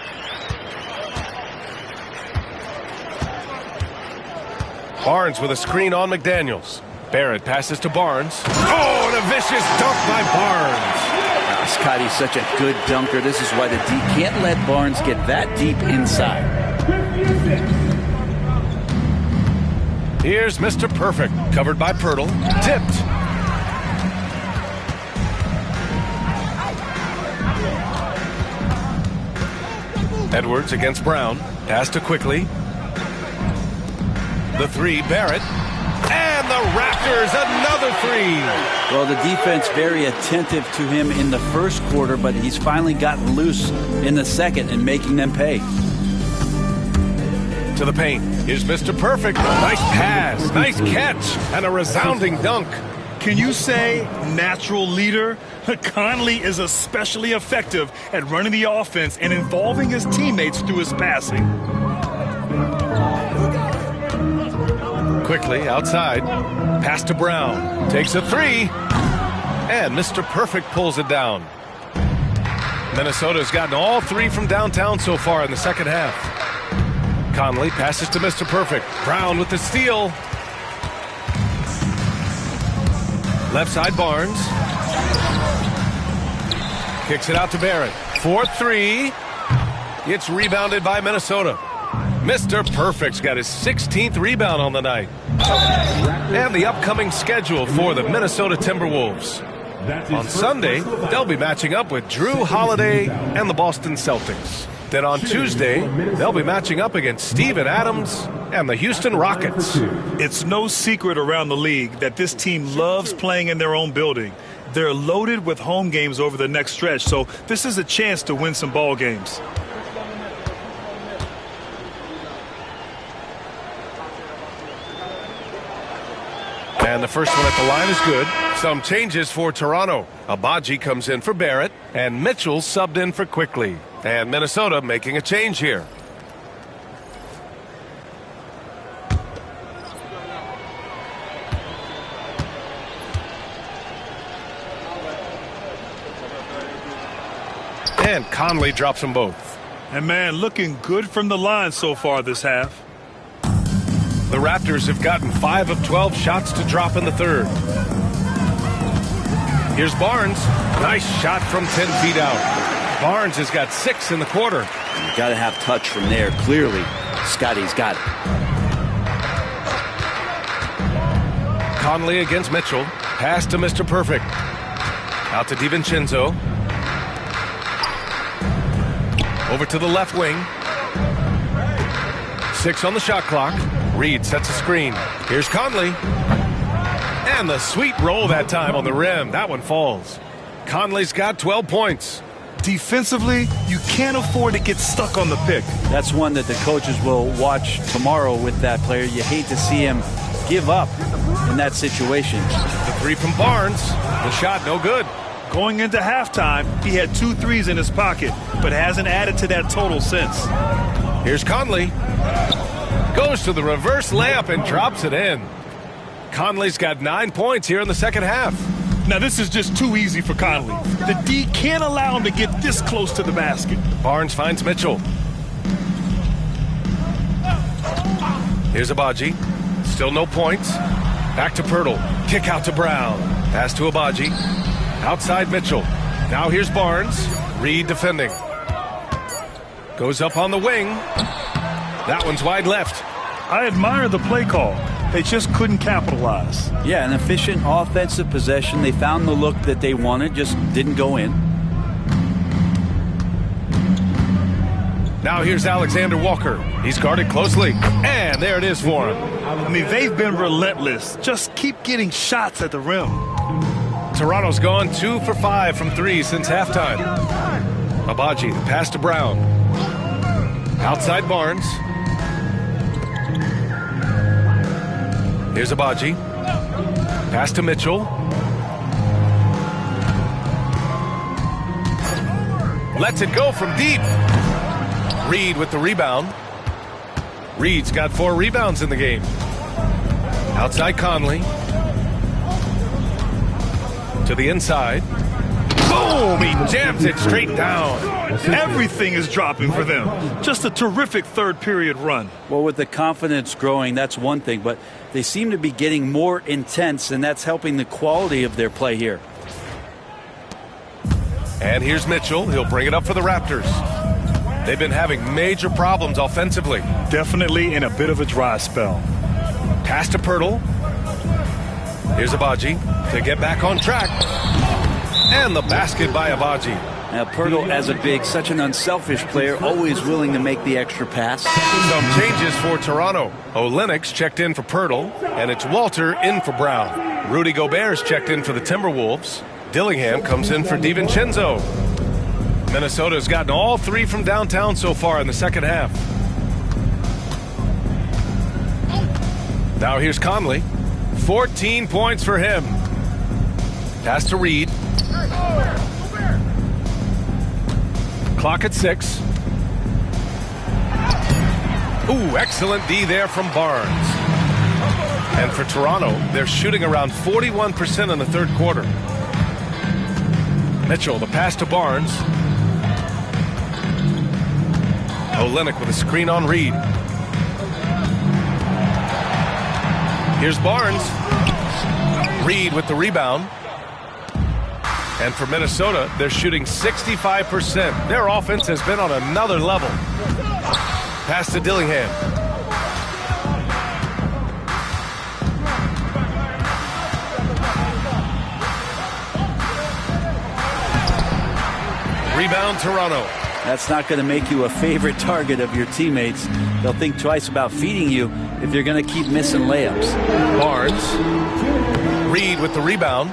Barnes with a screen on McDaniels. Barrett passes to Barnes. Oh, and a vicious dunk by Barnes. Scotty's such a good dunker. This is why the D can't let Barnes get that deep inside. Here's Mr. Perfect, covered by Pirtle. Tipped. Edwards against Brown. Pass to Quickly. The 3, Barrett. And the Raptors, another 3. Well, the defense very attentive to him in the first quarter, but he's finally gotten loose in the second and making them pay. To the paint. Here's Mr. Perfect. Nice pass, nice catch, and a resounding dunk. Can you say natural leader? Conley is especially effective at running the offense and involving his teammates through his passing. Quickly outside. Pass to Brown. Takes a 3. And Mr. Perfect pulls it down. Minnesota's gotten all 3 from downtown so far in the second half. Conley passes to Mr. Perfect. Brown with the steal. Left side Barnes. Kicks it out to Barrett. 4-3. It's rebounded by Minnesota. Mr. Perfect's got his 16th rebound on the night. And the upcoming schedule for the Minnesota Timberwolves. On Sunday, they'll be matching up with Drew Holiday and the Boston Celtics. Then on Tuesday, they'll be matching up against Steven Adams and the Houston Rockets. It's no secret around the league that this team loves playing in their own building. They're loaded with home games over the next stretch, so this is a chance to win some ball games. And the first one at the line is good. Some changes for Toronto. Abaji comes in for Barrett, and Mitchell subbed in for Quickly. And Minnesota making a change here. And Conley drops them both. And man, looking good from the line so far this half. The Raptors have gotten 5 of 12 shots to drop in the third. Here's Barnes. Nice shot from 10 feet out. Barnes has got 6 in the quarter. You got to have touch from there. Clearly, Scotty's got it. Conley against Mitchell. Pass to Mr. Perfect. Out to DiVincenzo. Over to the left wing. 6 on the shot clock. Reed sets a screen. Here's Conley. And the sweet roll that time on the rim. That one falls. Conley's got 12 points. Defensively, you can't afford to get stuck on the pick. That's one that the coaches will watch tomorrow with that player. You hate to see him give up in that situation. The 3 from Barnes. The shot no good. Going into halftime, he had 2 threes in his pocket, but hasn't added to that total since. Here's Conley. Goes to the reverse layup and drops it in. Conley's got 9 points here in the second half. Now this is just too easy for Conley. The D can't allow him to get this close to the basket. Barnes finds Mitchell. Here's Abaji. Still no points. Back to Pirtle. Kick out to Brown. Pass to Abaji. Outside Mitchell. Now here's Barnes. Reed defending. Goes up on the wing. That one's wide left. I admire the play call. They just couldn't capitalize. Yeah, an efficient offensive possession. They found the look that they wanted, just didn't go in. Now here's Alexander Walker. He's guarded closely. And there it is for him. I mean, they've been relentless. Just keep getting shots at the rim. Toronto's gone 2 for 5 from 3 since halftime. Abaji, the pass to Brown. Outside Barnes. Here's Abaji. Pass to Mitchell. Lets it go from deep. Reed with the rebound. Reed's got 4 rebounds in the game. Outside Conley. To the inside. Boom! He jams it straight down. Everything is dropping for them. Just a terrific third period run. Well, with the confidence growing, that's one thing, but they seem to be getting more intense, and that's helping the quality of their play here. And here's Mitchell. He'll bring it up for the Raptors. They've been having major problems offensively. Definitely in a bit of a dry spell. Pass to Pirtle. Here's Abaji to get back on track. And the basket by Abaji. Now, Pirtle, as a big, such an unselfish player, always willing to make the extra pass. Some changes for Toronto. Olenek's checked in for Pirtle, and it's Walter in for Brown. Rudy Gobert's checked in for the Timberwolves. Dillingham comes in for DiVincenzo. Minnesota's gotten all 3 from downtown so far in the second half. Now here's Conley. 14 points for him. Pass to Reed. Clock at 6. Ooh, excellent D there from Barnes. And for Toronto, they're shooting around 41% in the third quarter. Mitchell, the pass to Barnes. Olynyk with a screen on Reed. Here's Barnes. Reed with the rebound. And for Minnesota, they're shooting 65%. Their offense has been on another level. Pass to Dillingham. Rebound, Toronto. That's not going to make you a favorite target of your teammates. They'll think twice about feeding you if you're going to keep missing layups. Barnes. Reed with the rebound.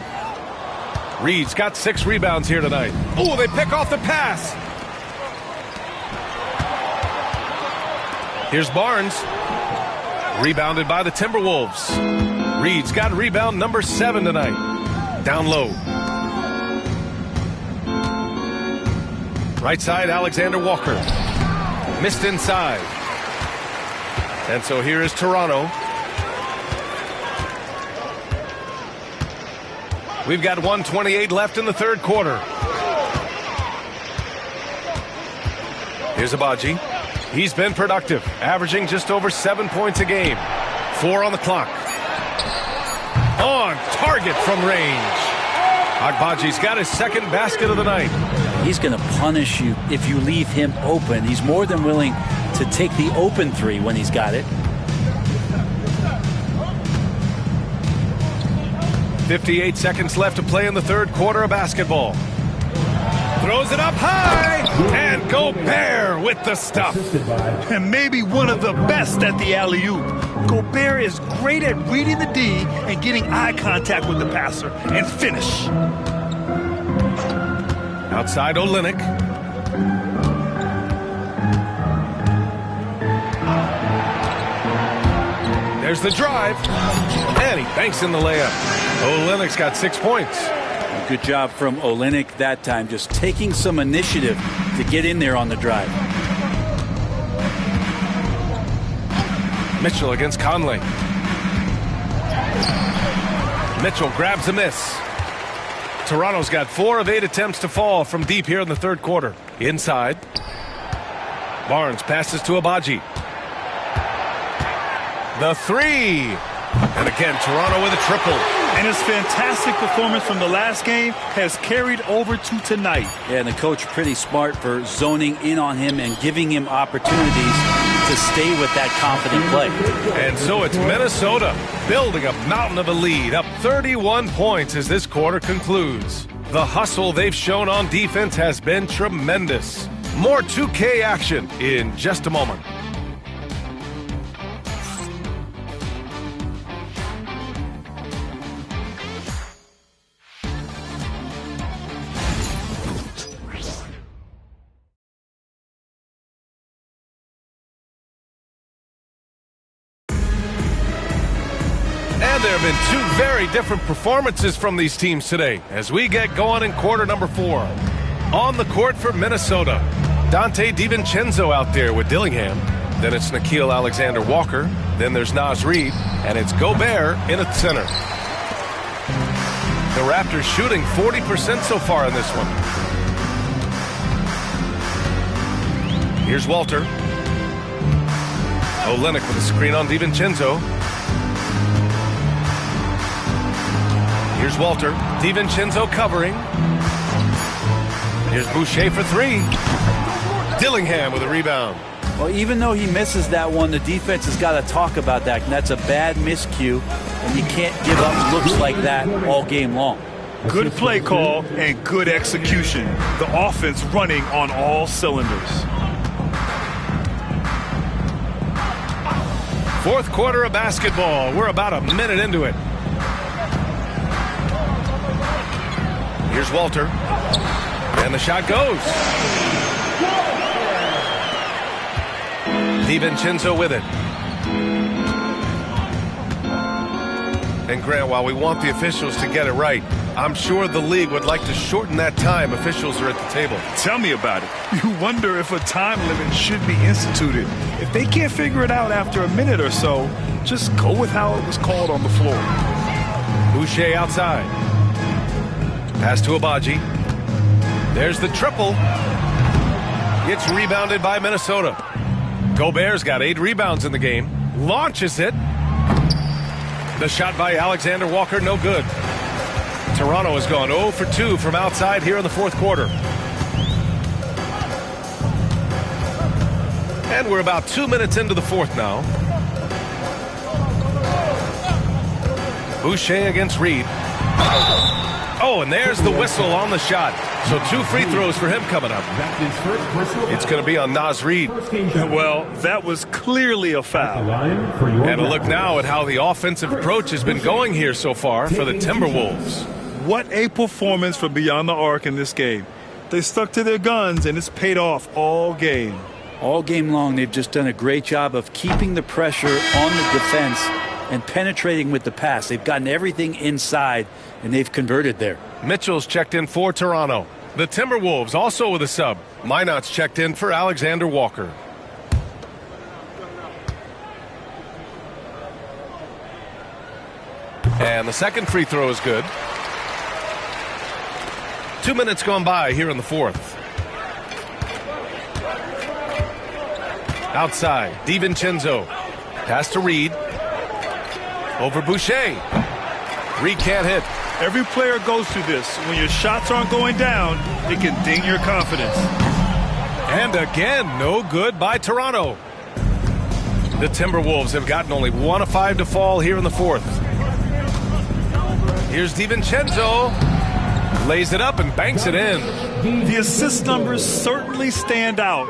Reed's got 6 rebounds here tonight. Oh, they pick off the pass. Here's Barnes. Rebounded by the Timberwolves. Reed's got rebound number 7 tonight. Down low. Right side, Alexander Walker. Missed inside. And so here is Toronto. We've got 1:28 left in the third quarter. Here's Abaji. He's been productive, averaging just over 7 points a game. 4 on the clock. On target from range. Agbaji's got his second basket of the night. He's going to punish you if you leave him open. He's more than willing to take the open three when he's got it. 58 seconds left to play in the third quarter of basketball. Throws it up high, and Gobert with the stuff. And maybe one of the best at the alley-oop. Gobert is great at reading the D and getting eye contact with the passer and finish. Outside Olynyk. There's the drive, and he banks in the layup. Olynyk's got 6 points. Good job from Olynyk that time, just taking some initiative to get in there on the drive. Mitchell against Conley. Mitchell grabs a miss. Toronto's got 4 of 8 attempts to fall from deep here in the third quarter. Inside. Barnes passes to Abaji. The three. And again, Toronto with a triple. And his fantastic performance from the last game has carried over to tonight. Yeah, and the coach pretty smart for zoning in on him and giving him opportunities to stay with that confident play. And so it's Minnesota building a mountain of a lead, up 31 points as this quarter concludes. The hustle they've shown on defense has been tremendous. More 2K action in just a moment. And there have been 2 very different performances from these teams today as we get going in quarter number 4. On the court for Minnesota, Dante DiVincenzo out there with Dillingham. Then it's Nickeil Alexander-Walker. Then there's Naz Reid. And it's Gobert in at center. The Raptors shooting 40% so far in this one. Here's Walter. Olynyk with a screen on DiVincenzo. Here's Walter. DiVincenzo covering. Here's Boucher for 3. Dillingham with a rebound. Well, even though he misses that one, the defense has got to talk about that. And that's a bad miscue, and you can't give up looks like that all game long. Good play call and good execution. The offense running on all cylinders. Fourth quarter of basketball. We're about a minute into it. Here's Walter. And the shot goes. DiVincenzo with it. And Grant, while we want the officials to get it right, I'm sure the league would like to shorten that time officials are at the table. Tell me about it. You wonder if a time limit should be instituted. If they can't figure it out after a minute or so, just go with how it was called on the floor. Boucher outside. Pass to Abaji. There's the triple. It's rebounded by Minnesota. Gobert's got 8 rebounds in the game. Launches it. The shot by Alexander Walker, no good. Toronto has gone 0 for 2 from outside here in the fourth quarter. And we're about 2 minutes into the fourth now. Boucher against Reid. Oh, and there's the whistle on the shot. So 2 free throws for him coming up. It's going to be on Naz Reid. Well, that was clearly a foul. And a look now at how the offensive approach has been going here so far for the Timberwolves. What a performance from beyond the arc in this game. They stuck to their guns, and it's paid off all game. All game long, they've just done a great job of keeping the pressure on the defense and penetrating with the pass. They've gotten everything inside, and they've converted there. Mitchell's checked in for Toronto. The Timberwolves also with a sub. Minot's checked in for Alexander Walker. And the second free throw is good. 2 minutes gone by here in the fourth. Outside, DiVincenzo. Pass to Reed. Over Boucher. Reed can't hit. Every player goes through this. When your shots aren't going down, it can ding your confidence. And again, no good by Toronto. The Timberwolves have gotten only 1 of 5 to fall here in the fourth. Here's DiVincenzo. Lays it up and banks it in. The assist numbers certainly stand out.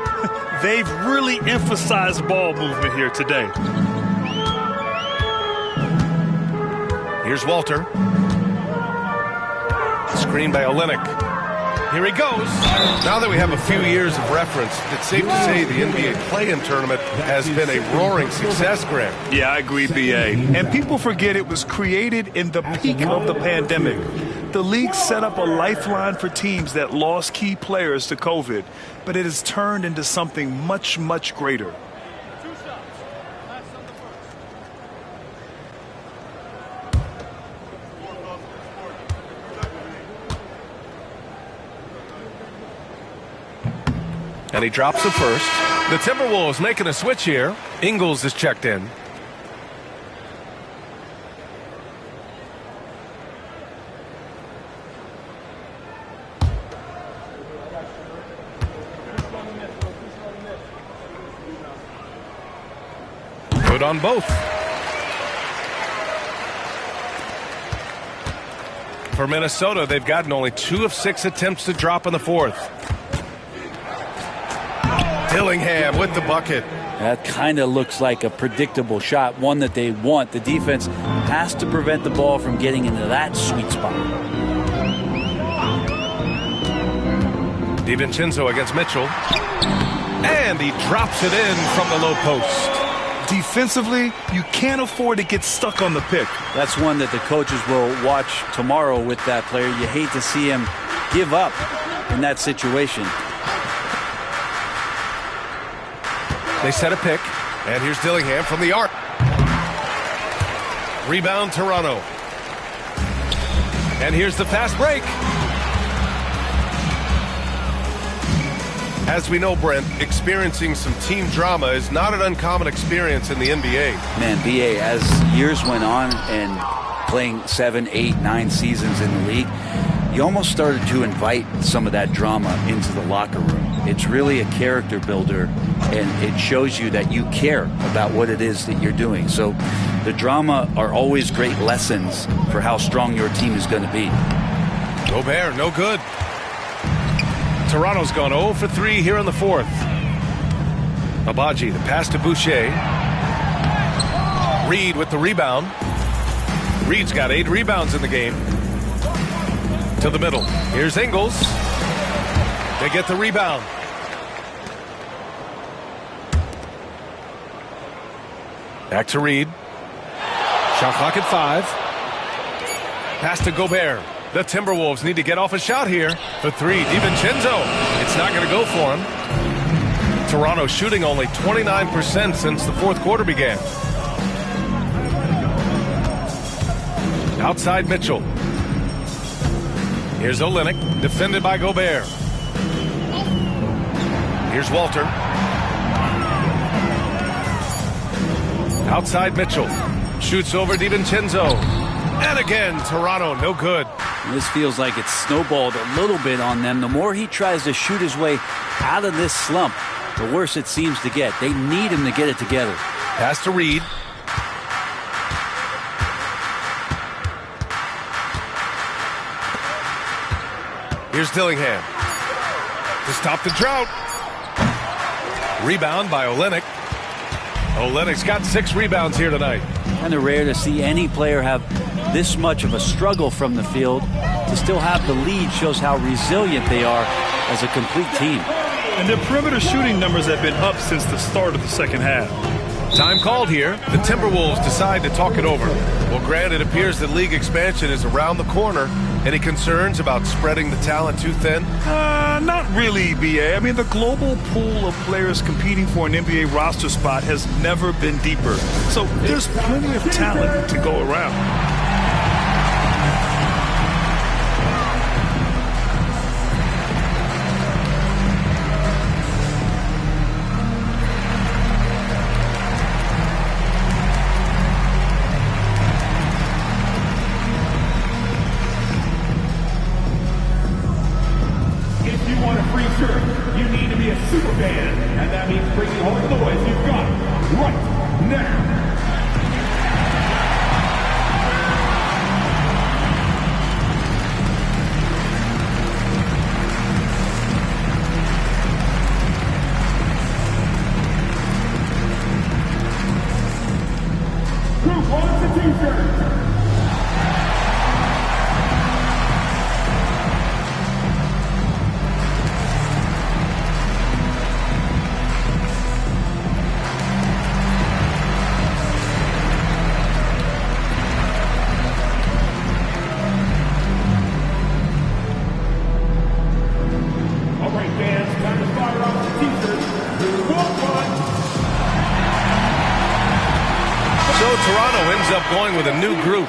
They've really emphasized ball movement here today. Here's Walter. Screen by Olynyk. Here he goes. Now that we have a few years of reference, it's safe to say the NBA play-in tournament has been a roaring success, Grant. Yeah, I agree, B.A. And people forget it was created in the peak of the pandemic. The league set up a lifeline for teams that lost key players to COVID, but it has turned into something much, much greater. And he drops the first. The Timberwolves making a switch here. Ingles is checked in. Good on both. For Minnesota, they've gotten only 2 of 6 attempts to drop in the fourth. Dillingham with the bucket. That kind of looks like a predictable shot, one that they want. The defense has to prevent the ball from getting into that sweet spot. DiVincenzo against Mitchell. And he drops it in from the low post. Defensively, you can't afford to get stuck on the pick. That's one that the coaches will watch tomorrow with that player. You hate to see him give up in that situation. They set a pick, and here's Dillingham from the arc. Rebound Toronto. And here's the fast break. As we know, Brent, experiencing some team drama is not an uncommon experience in the NBA. Man, BA, as years went on and playing 7, 8, 9 seasons in the league, you almost started to invite some of that drama into the locker room. It's really a character builder, and it shows you that you care about what it is that you're doing. So the drama are always great lessons for how strong your team is going to be. Gobert, no good. Toronto's gone 0 for 3 here in the fourth. Abaji, the pass to Boucher. Reed with the rebound. Reed's got 8 rebounds in the game. To the middle. Here's Ingles. They get the rebound. Back to Reed. Shot clock at 5. Pass to Gobert. The Timberwolves need to get off a shot here. For 3, DiVincenzo. It's not going to go for him. Toronto shooting only 29% since the fourth quarter began. Outside Mitchell. Here's Olynyk, defended by Gobert. Here's Walter. Outside Mitchell. Shoots over DiVincenzo. And again, Toronto, no good. This feels like it's snowballed a little bit on them. The more he tries to shoot his way out of this slump, the worse it seems to get. They need him to get it together. Pass to Reed. Here's Dillingham to stop the drought. Rebound by Olynyk. Olynyk's got 6 rebounds here tonight. Kind of rare to see any player have this much of a struggle from the field. To still have the lead shows how resilient they are as a complete team. And their perimeter shooting numbers have been up since the start of the second half. Time called here. The Timberwolves decide to talk it over. Well, Grant, it appears that league expansion is around the corner. Any concerns about spreading the talent too thin? Not really, BA. I mean, the global pool of players competing for an NBA roster spot has never been deeper. So there's plenty of talent to go around. You need to be a super fan, and that means bringing all the noise you've got right now. Who wants a t-shirt? So Toronto ends up going with a new group.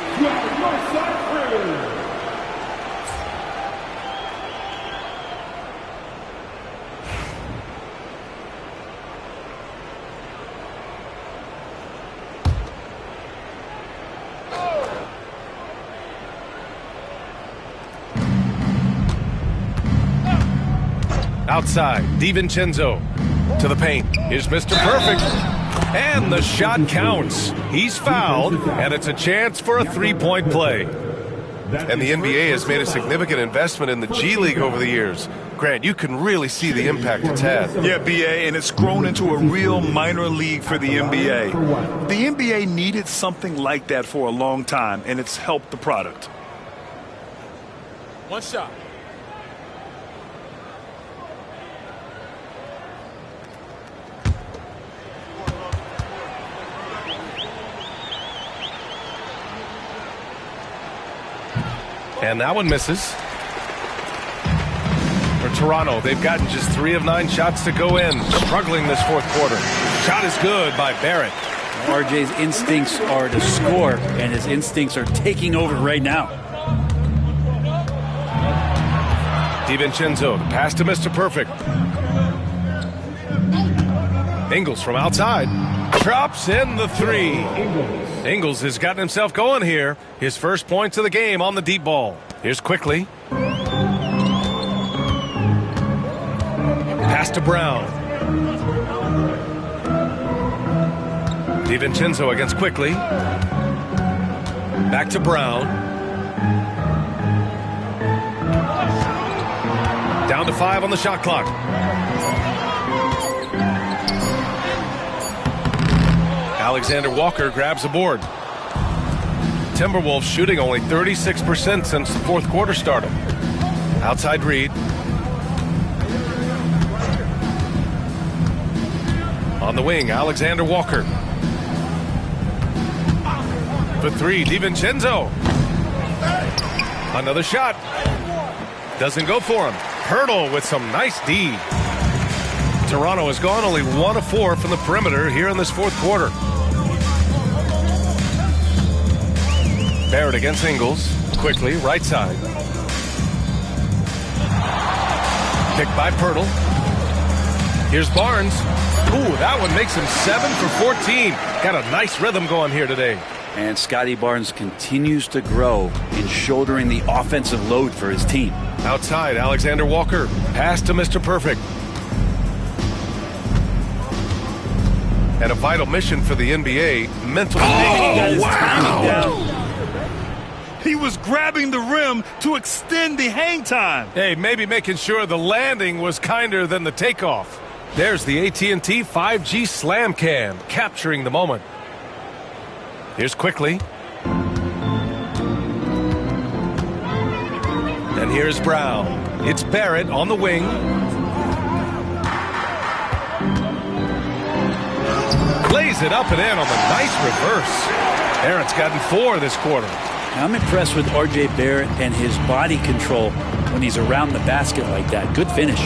Outside, DiVincenzo to the paint. Here's Mr. Perfect. And the shot counts. He's fouled, and it's a chance for a three-point play. And the NBA has made a significant investment in the G League over the years. Grant, you can really see the impact it's had. Yeah, BA, and it's grown into a real minor league for the NBA. The NBA needed something like that for a long time, and it's helped the product. One shot. And that one misses. For Toronto, they've gotten just 3 of 9 shots to go in. Struggling this fourth quarter. Shot is good by Barrett. RJ's instincts are to score, and his instincts are taking over right now. DiVincenzo, the pass to Mr. Perfect. Ingles from outside. Drops in the 3. Ingles has gotten himself going here. His first points of the game on the deep ball. Here's Quickly. Pass to Brown. DiVincenzo against Quickly. Back to Brown. Down to 5 on the shot clock. Alexander Walker grabs the board. Timberwolves shooting only 36% since the fourth quarter started. Outside Reed. On the wing, Alexander Walker. For 3, DiVincenzo. Another shot. Doesn't go for him. Hurdle with some nice D. Toronto has gone only 1 of 4 from the perimeter here in this fourth quarter. Barrett against Ingles. Quickly, right side. Picked by Pirtle. Here's Barnes. Ooh, that one makes him 7 for 14. Got a nice rhythm going here today. And Scotty Barnes continues to grow in shouldering the offensive load for his team. Outside, Alexander Walker. Pass to Mr. Perfect. And a vital mission for the NBA, mental. Oh, wow! He was grabbing the rim to extend the hang time. Hey, maybe making sure the landing was kinder than the takeoff. There's the AT&T 5G Slam Cam, capturing the moment. Here's Quickly. And here's Brown. It's Barrett on the wing. Lays it up and in on the nice reverse. Barrett's gotten 4 this quarter. I'm impressed with R.J. Barrett and his body control when he's around the basket like that. Good finish.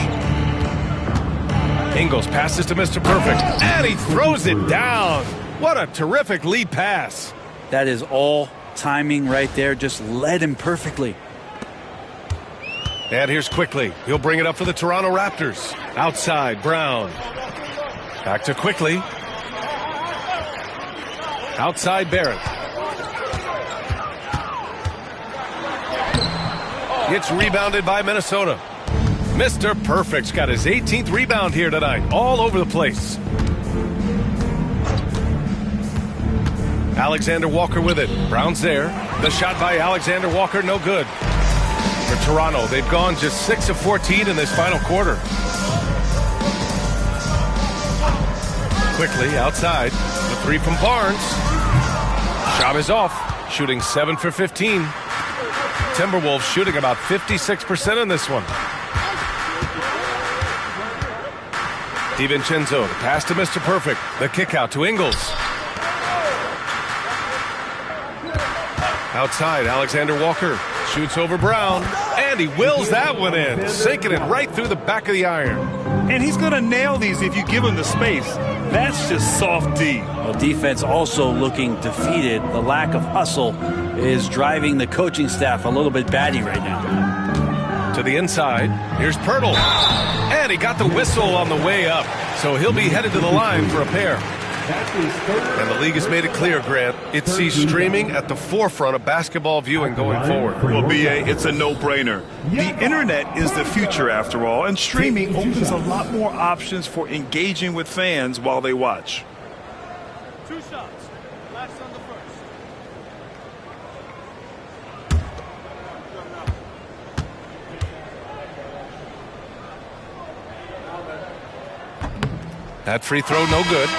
Ingles passes to Mr. Perfect, and he throws it down. What a terrific lead pass. That is all timing right there. Just led him perfectly. And here's Quickly. He'll bring it up for the Toronto Raptors. Outside, Brown. Back to Quickly. Outside, Barrett. Gets rebounded by Minnesota. Mr. Perfect's got his 18th rebound here tonight. All over the place. Alexander Walker with it. Brown's there. The shot by Alexander Walker, no good. For Toronto, they've gone just 6 of 14 in this final quarter. Quickly outside. The three from Barnes. Shot is off. Shooting 7 for 15. Timberwolves shooting about 56% in this one. DiVincenzo, the pass to Mr. Perfect. The kick out to Ingles. Outside, Alexander Walker shoots over Brown, and he wills that one in, sinking it right through the back of the iron. And he's going to nail these if you give him the space. That's just soft D. Well, defense also looking defeated. The lack of hustle is driving the coaching staff a little bit batty right now. To the inside, here's Pirtle. And he got the whistle on the way up, so he'll be headed to the line for a pair. And the league has made it clear, Grant, it sees streaming at the forefront of basketball viewing going forward. Well, B.A., it's a no-brainer. The internet is the future, after all, and streaming opens a lot more options for engaging with fans while they watch. 2 shots. Last on the first. That free throw, no good.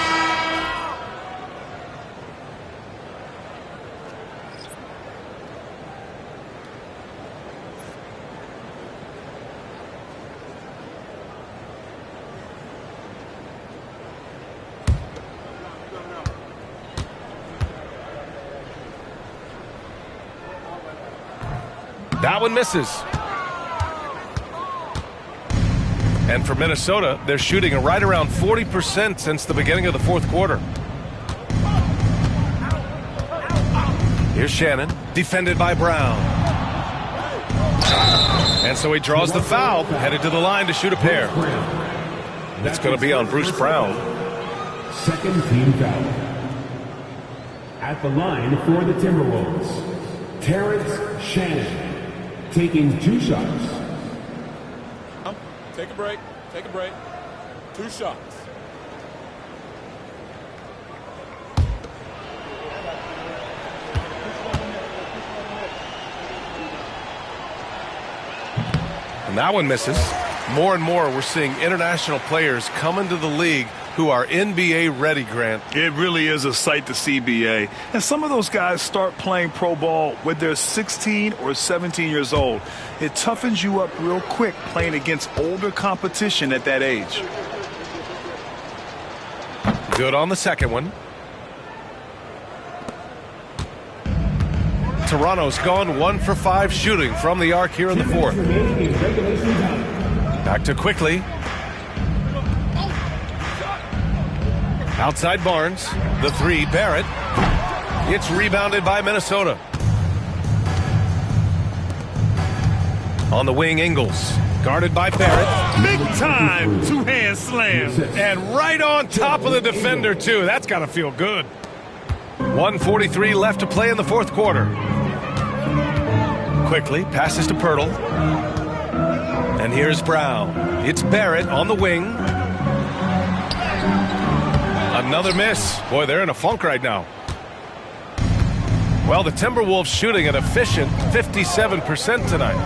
That one misses. And for Minnesota, they're shooting right around 40% since the beginning of the fourth quarter. Here's Shannon, defended by Brown. And so he draws the foul, headed to the line to shoot a pair. It's going to be on Bruce Brown. Second team foul. At the line for the Timberwolves, Terrence Shannon, taking 2 shots. Take a break. Take a break. 2 shots. And that one misses. More and more, we're seeing international players come into the league who are NBA ready, Grant. It really is a sight to see, B.A. And some of those guys start playing pro ball when they're 16 or 17 years old. It toughens you up real quick playing against older competition at that age. Good on the second one. Toronto's gone 1 for 5 shooting from the arc here in the fourth. Back to Quickly. Outside Barnes. The three, Barrett. It's rebounded by Minnesota. On the wing, Ingles. Guarded by Barrett. Big time 2-hand slam. And right on top of the defender, too. That's got to feel good. 1:43 left to play in the fourth quarter. Quickly passes to Pirtle. And here's Brown. It's Barrett on the wing. Another miss. Boy, they're in a funk right now. Well, the Timberwolves shooting an efficient 57% tonight.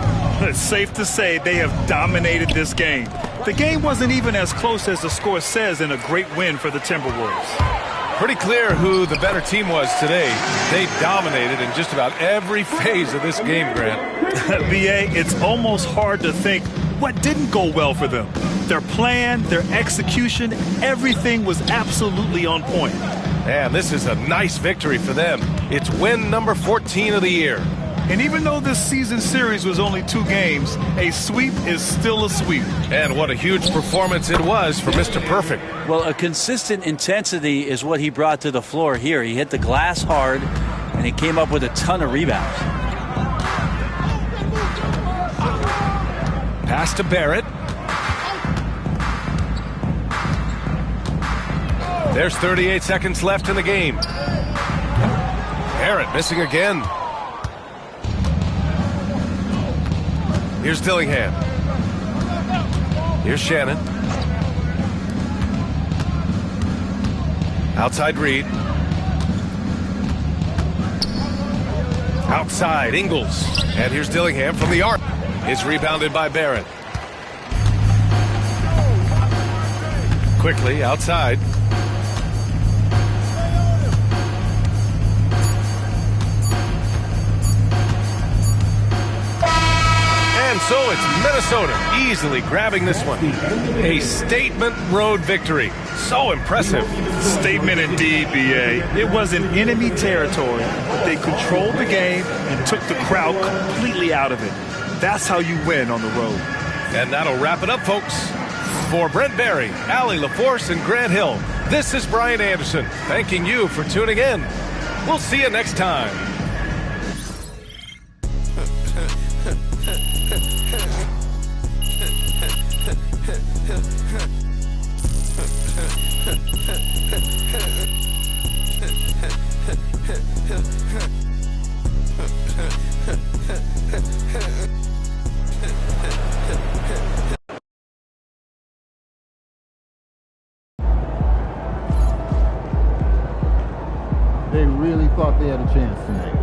It's safe to say they have dominated this game. The game wasn't even as close as the score says in a great win for the Timberwolves. Pretty clear who the better team was today. They dominated in just about every phase of this game, Grant. B.A., it's almost hard to think what didn't go well for them. Their plan, their execution, everything was absolutely on point. And this is a nice victory for them. It's win number 14 of the year. And even though this season series was only 2 games, a sweep is still a sweep. And what a huge performance it was for Mr. Perfect. Well, a consistent intensity is what he brought to the floor here. He hit the glass hard, and he came up with a ton of rebounds. Pass to Barrett. There's 38 seconds left in the game. Barrett missing again. Here's Dillingham. Here's Shannon. Outside Reed. Outside Ingles. And here's Dillingham from the arc. It's rebounded by Barrett. Quickly outside. And so it's Minnesota easily grabbing this one. A statement road victory. So impressive. Statement indeed, B.A. It was in enemy territory, but they controlled the game and took the crowd completely out of it. That's how you win on the road. And that'll wrap it up, folks. For Brent Barry, Allie LaForce, and Grant Hill, this is Brian Anderson, thanking you for tuning in. We'll see you next time. They really thought they had a chance tonight.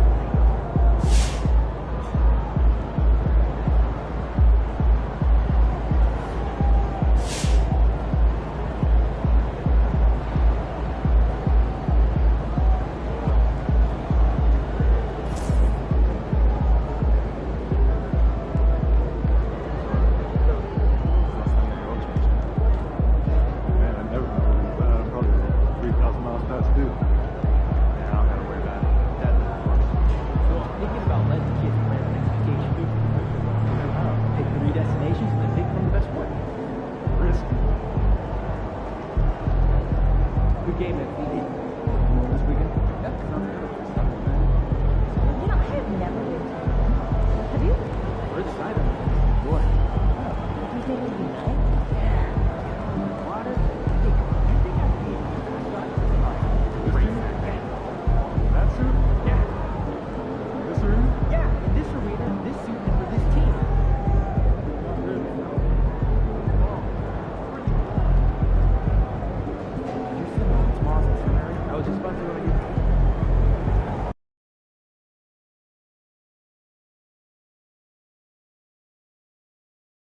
Yeah, in this arena,